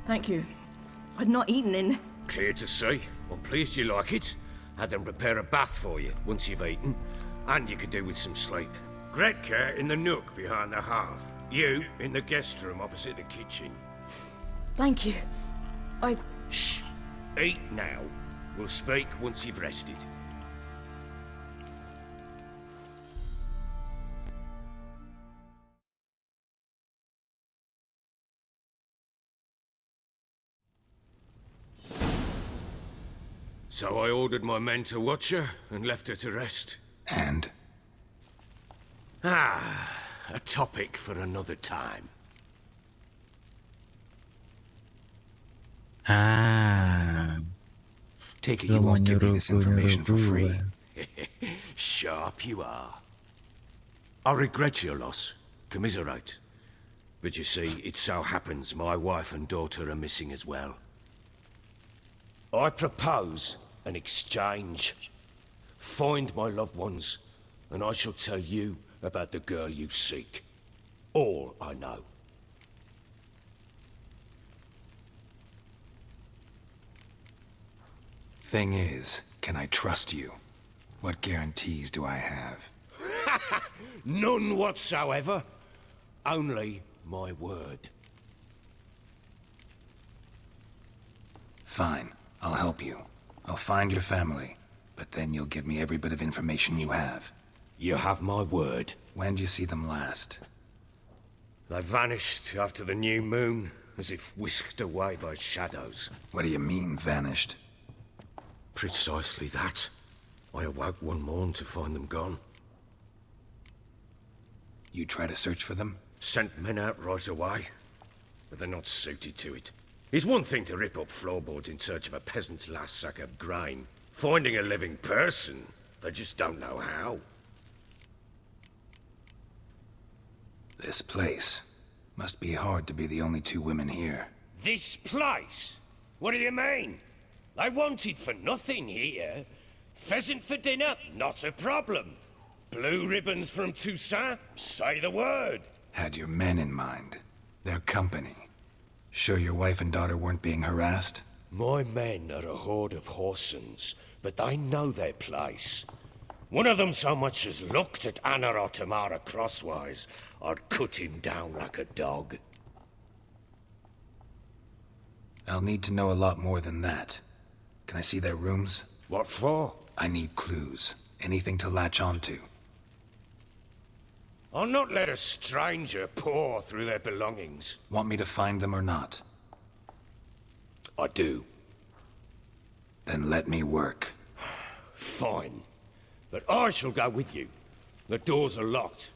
Thank you. I'd not eaten in... Clear to see. I'm pleased you like it. Had them prepare a bath for you once you've eaten. And you could do with some sleep. Gretka in the nook behind the hearth. You in the guest room opposite the kitchen. Thank you. Shh. Eat now. We'll speak once you've rested. So I ordered my men to watch her and left her to rest. And? A topic for another time. Take it you won't give me this information for free. Sharp you are. I regret your loss. Commiserate. But you see, it so happens my wife and daughter are missing as well. I propose an exchange. Find my loved ones, and I shall tell you about the girl you seek. All I know. Thing is, can I trust you? What guarantees do I have? None whatsoever. Only my word. Fine, I'll help you. I'll find your family, but then you'll give me every bit of information you have. You have my word. When do you see them last? They vanished after the new moon, as if whisked away by shadows. What do you mean, vanished? Precisely that. I awoke one morn to find them gone. You try to search for them? Sent men out right away, but they're not suited to it. It's one thing to rip up floorboards in search of a peasant's last sack of grain. Finding a living person, they just don't know how. This place. Must be hard to be the only two women here. This place? What do you mean? They wanted for nothing here. Pheasant for dinner? Not a problem. Blue ribbons from Toussaint? Say the word. Had your men in mind. Their company. Sure your wife and daughter weren't being harassed? My men are a horde of whoresons, but they know their place. One of them so much as looked at Anna or Tamara crosswise, I'd cut him down like a dog. I'll need to know a lot more than that. Can I see their rooms? What for? I need clues. Anything to latch onto. I'll not let a stranger pore through their belongings. Want me to find them or not? I do. Then let me work. Fine. But I shall go with you. The doors are locked.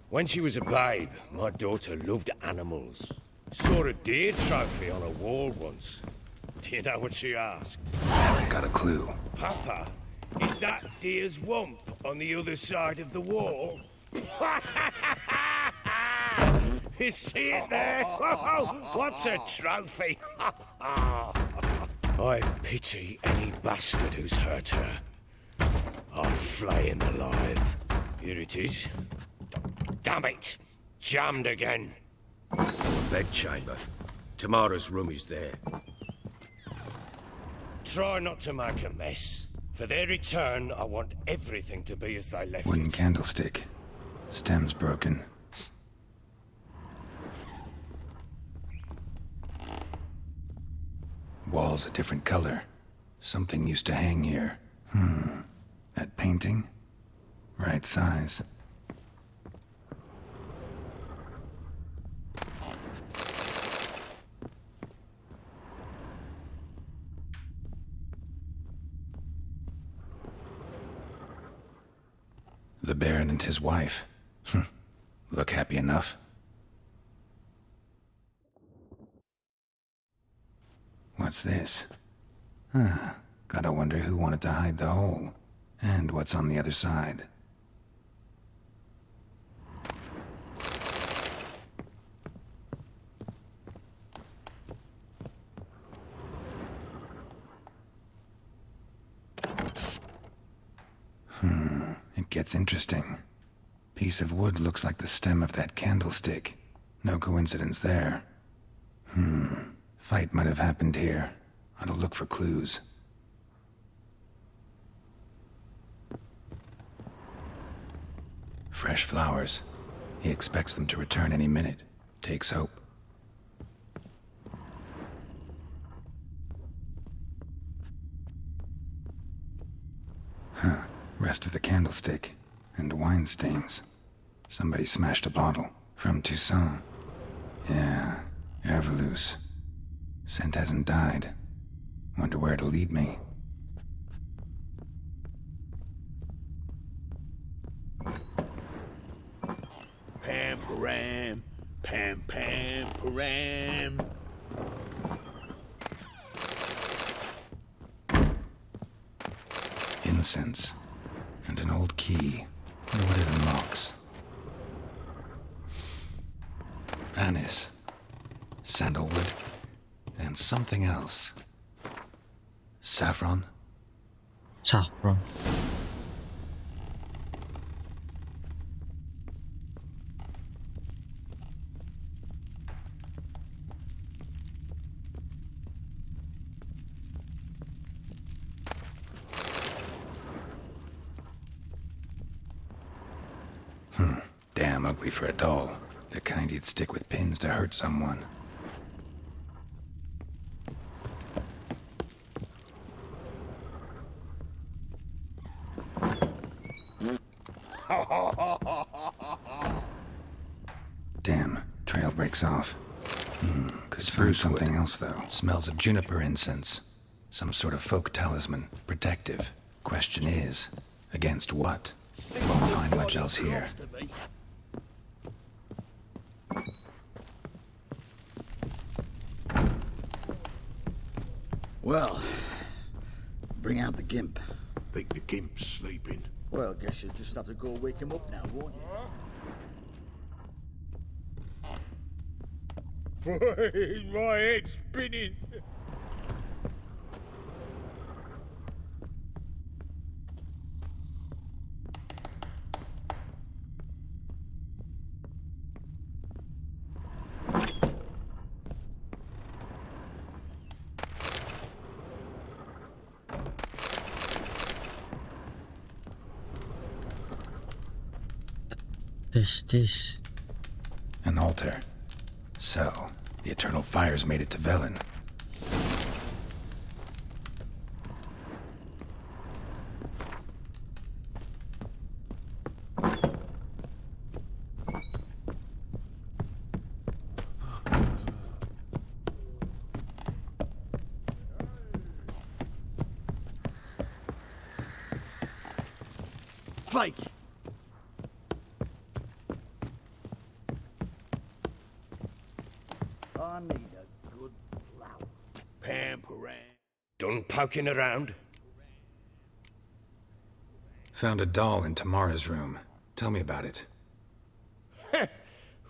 When she was a babe, my daughter loved animals. Saw a deer trophy on a wall once. Do you know what she asked? Haven't got a clue. Papa, is that deer's wump on the other side of the wall? You see it there? What's a trophy? I pity any bastard who's hurt her. I'll flay him alive. Here it is. Damn it! Jammed again. Bedchamber. Tamara's room is there. Try not to make a mess. For their return, I want everything to be as they left Wooden it. candlestick. Stem's broken. Wall's a different color. Something used to hang here. That painting? Right size. The Baron and his wife. Look happy enough. What's this? Gotta wonder who wanted to hide the hole. And what's on the other side. It gets interesting. Piece of wood looks like the stem of that candlestick. No coincidence there. Fight might have happened here. Ought to look for clues. Fresh flowers. He expects them to return any minute. Takes hope. Rest of the candlestick. And wine stains. Somebody smashed a bottle. From Toussaint. Yeah, Erveloos. Scent hasn't died. Wonder where it'll lead me. Pam param, pam pam param. Incense. And an old key. Wonder what it unlocks. Anise. Sandalwood. And something else. Saffron? Saffron. Damn ugly for a doll. The kind you'd stick with pins to hurt someone. Damn, trail breaks off. Could brew something else, though. Smells of juniper incense. Some sort of folk talisman. Protective. Question is, against what? Won't find much else here. Well, bring out the gimp. Think the gimp's sleeping. Well, guess you'll just have to go wake him up now, won't you? My head's spinning. This. An altar. So, the Eternal Fires made it to Velen. Flake! I need a good flower. Pamperan. Done poking around? Found a doll in Tamara's room. Tell me about it.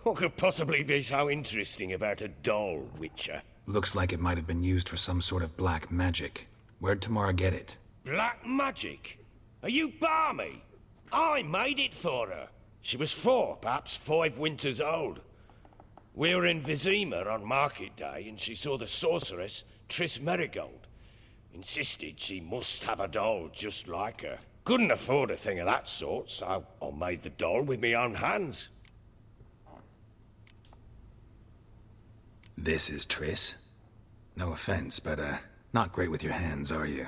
What could possibly be so interesting about a doll, Witcher? Looks like it might have been used for some sort of black magic. Where'd Tamara get it? Black magic? Are you balmy? I made it for her. She was 4, perhaps 5 winters old. We were in Vizima on market day, and she saw the sorceress, Triss Merigold. Insisted she must have a doll just like her. Couldn't afford a thing of that sort, so I made the doll with my own hands. This is Triss? No offense, but, not great with your hands, are you?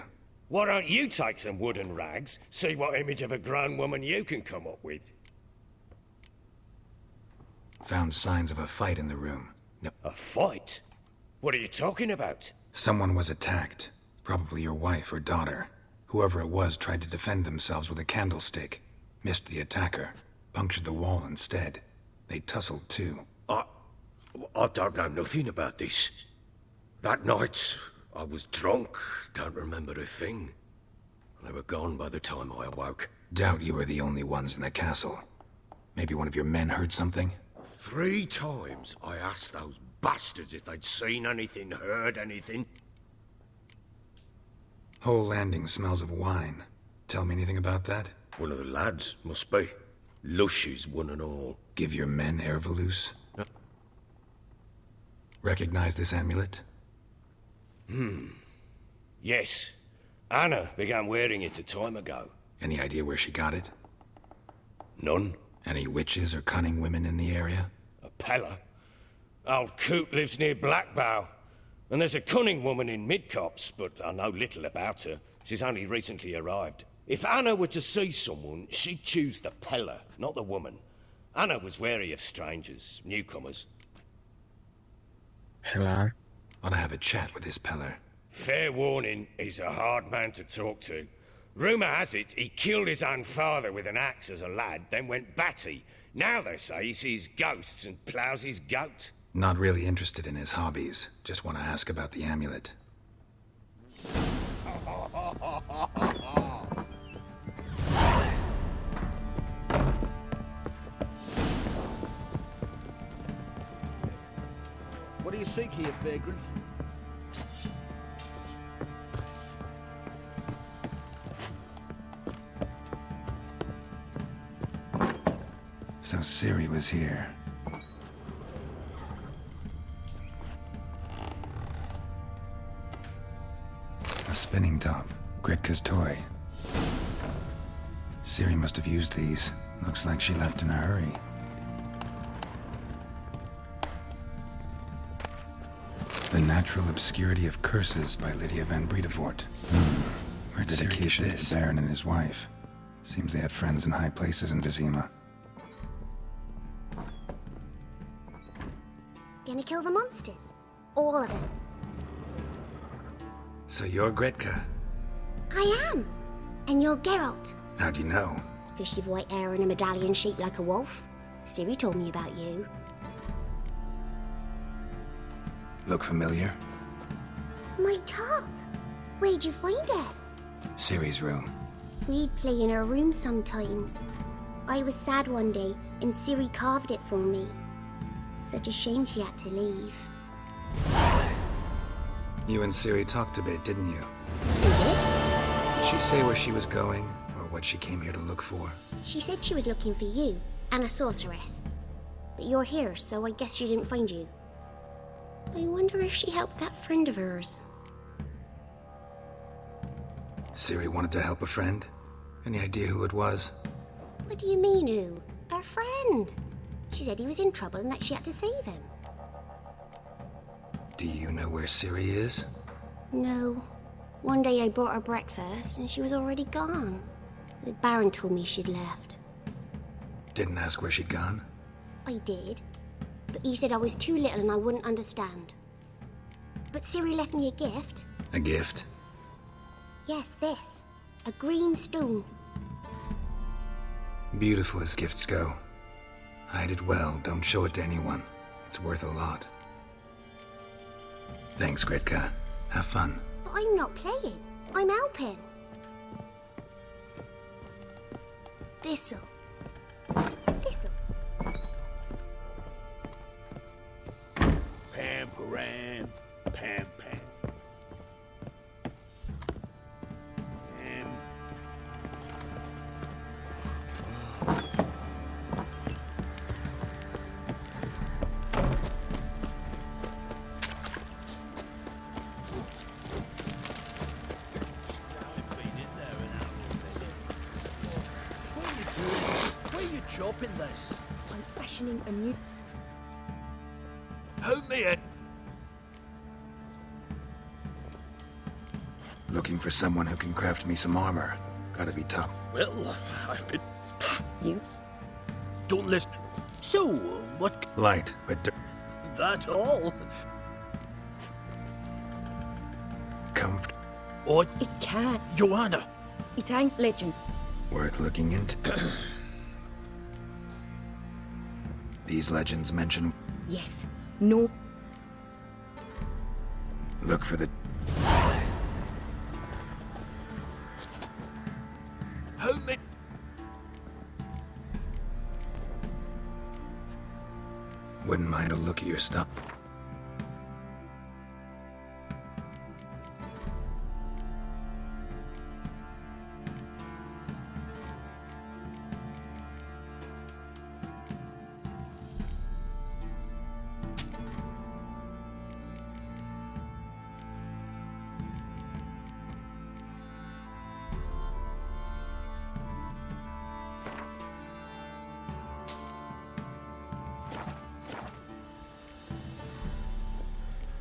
Why don't you take some wooden rags, see what image of a grown woman you can come up with? Found signs of a fight in the room. No. A fight? What are you talking about? Someone was attacked. Probably your wife or daughter. Whoever it was tried to defend themselves with a candlestick. Missed the attacker. Punctured the wall instead. They tussled too. I don't know nothing about this. That night, I was drunk, don't remember a thing. They were gone by the time I awoke. Doubt you were the only ones in the castle. Maybe one of your men heard something? 3 times I asked those bastards if they'd seen anything, heard anything. Whole landing smells of wine. Tell me anything about that? One of the lads, must be. Lushes, one and all. Give your men Ervalus? Recognize this amulet? Yes. Anna began wearing it a time ago. Any idea where she got it? None. Any witches or cunning women in the area? A Pella. Old Coot lives near Blackbow. And there's a cunning woman in Midcopse, but I know little about her. She's only recently arrived. If Anna were to see someone, she'd choose the Pella, not the woman. Anna was wary of strangers, newcomers. Peller? Ought to have a chat with this Peller. Fair warning, he's a hard man to talk to. Rumour has it he killed his own father with an axe as a lad, then went batty. Now they say he sees ghosts and ploughs his goat. Not really interested in his hobbies. Just want to ask about the amulet. What do you seek here, vagrants? So Ciri was here. A spinning top. Gretka's toy. Ciri must have used these. Looks like she left in a hurry. The Natural Obscurity of Curses by Lydia van Bredevoort. Where did dedication to the Baron and his wife. Seems they had friends in high places in Vizima. Gonna kill the monsters? All of them. So you're Gretka? I am. And you're Geralt. How'd you know? Because you've white hair and a medallion shaped like a wolf. Ciri told me about you. Look familiar? My top. Where'd you find it? Ciri's room. We'd play in her room sometimes. I was sad one day, and Ciri carved it for me. Such a shame she had to leave. You and Ciri talked a bit, didn't you? We did? Did she say where she was going, or what she came here to look for? She said she was looking for you, and a sorceress. But you're here, so I guess she didn't find you. I wonder if she helped that friend of hers. Ciri wanted to help a friend? Any idea who it was? What do you mean, who? Our friend. She said he was in trouble and that she had to save him. Do you know where Ciri is? No. One day I brought her breakfast and she was already gone. The Baron told me she'd left. Didn't ask where she'd gone? I did. But he said I was too little and I wouldn't understand. But Ciri left me a gift. A gift? Yes, this. A green stone. Beautiful as gifts go. Hide it well, don't show it to anyone. It's worth a lot. Thanks, Gretka. Have fun. But I'm not playing. I'm helping. Thistle. Thistle. Pam, param, pam, pam. Chopping this. I'm fashioning a new... Help me in. Looking for someone who can craft me some armor. Gotta be tough. Well, I've been... You? Don't listen. So, what... Light, but That all? comfort. Or... It can't. Joanna. It ain't legend. Worth looking into. These legends mention... Yes. No. Look for the... Help me. Wouldn't mind a look at your stuff.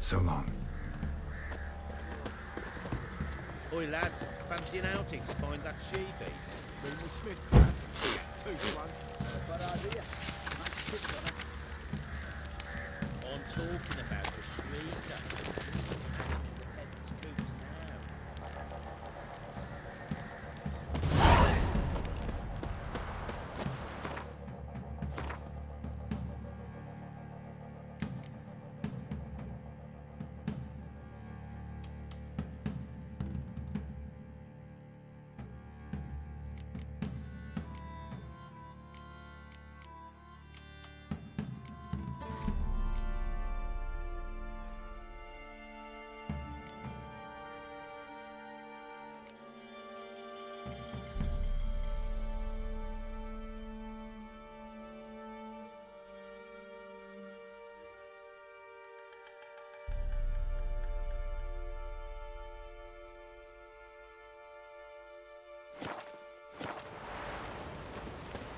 So long. Oi lads, fancy an outing to find that she-beast? Bring the Smiths, lad. 2-1. Bad idea. Nice tip, brother. I'm talking about the shrieker. The peasants' coops now.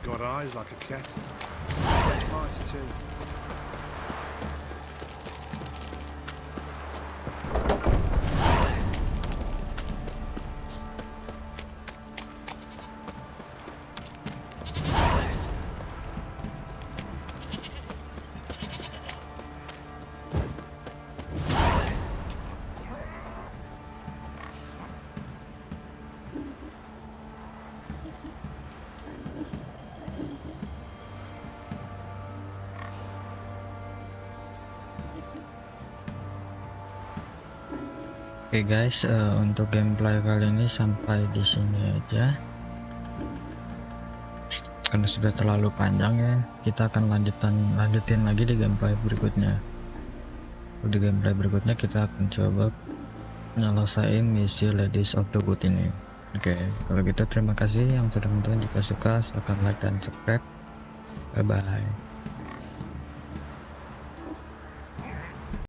Got eyes like a cat. Catch mice too. Oke guys, untuk gameplay kali ini sampai di sini aja. Karena sudah terlalu panjang ya, kita akan lanjutin lagi di gameplay berikutnya. Di gameplay berikutnya kita akan coba nyelesain misi Ladies of the Wood ini. Oke, kalau gitu terima kasih yang sudah menonton. Jika suka silahkan like dan subscribe. Bye bye.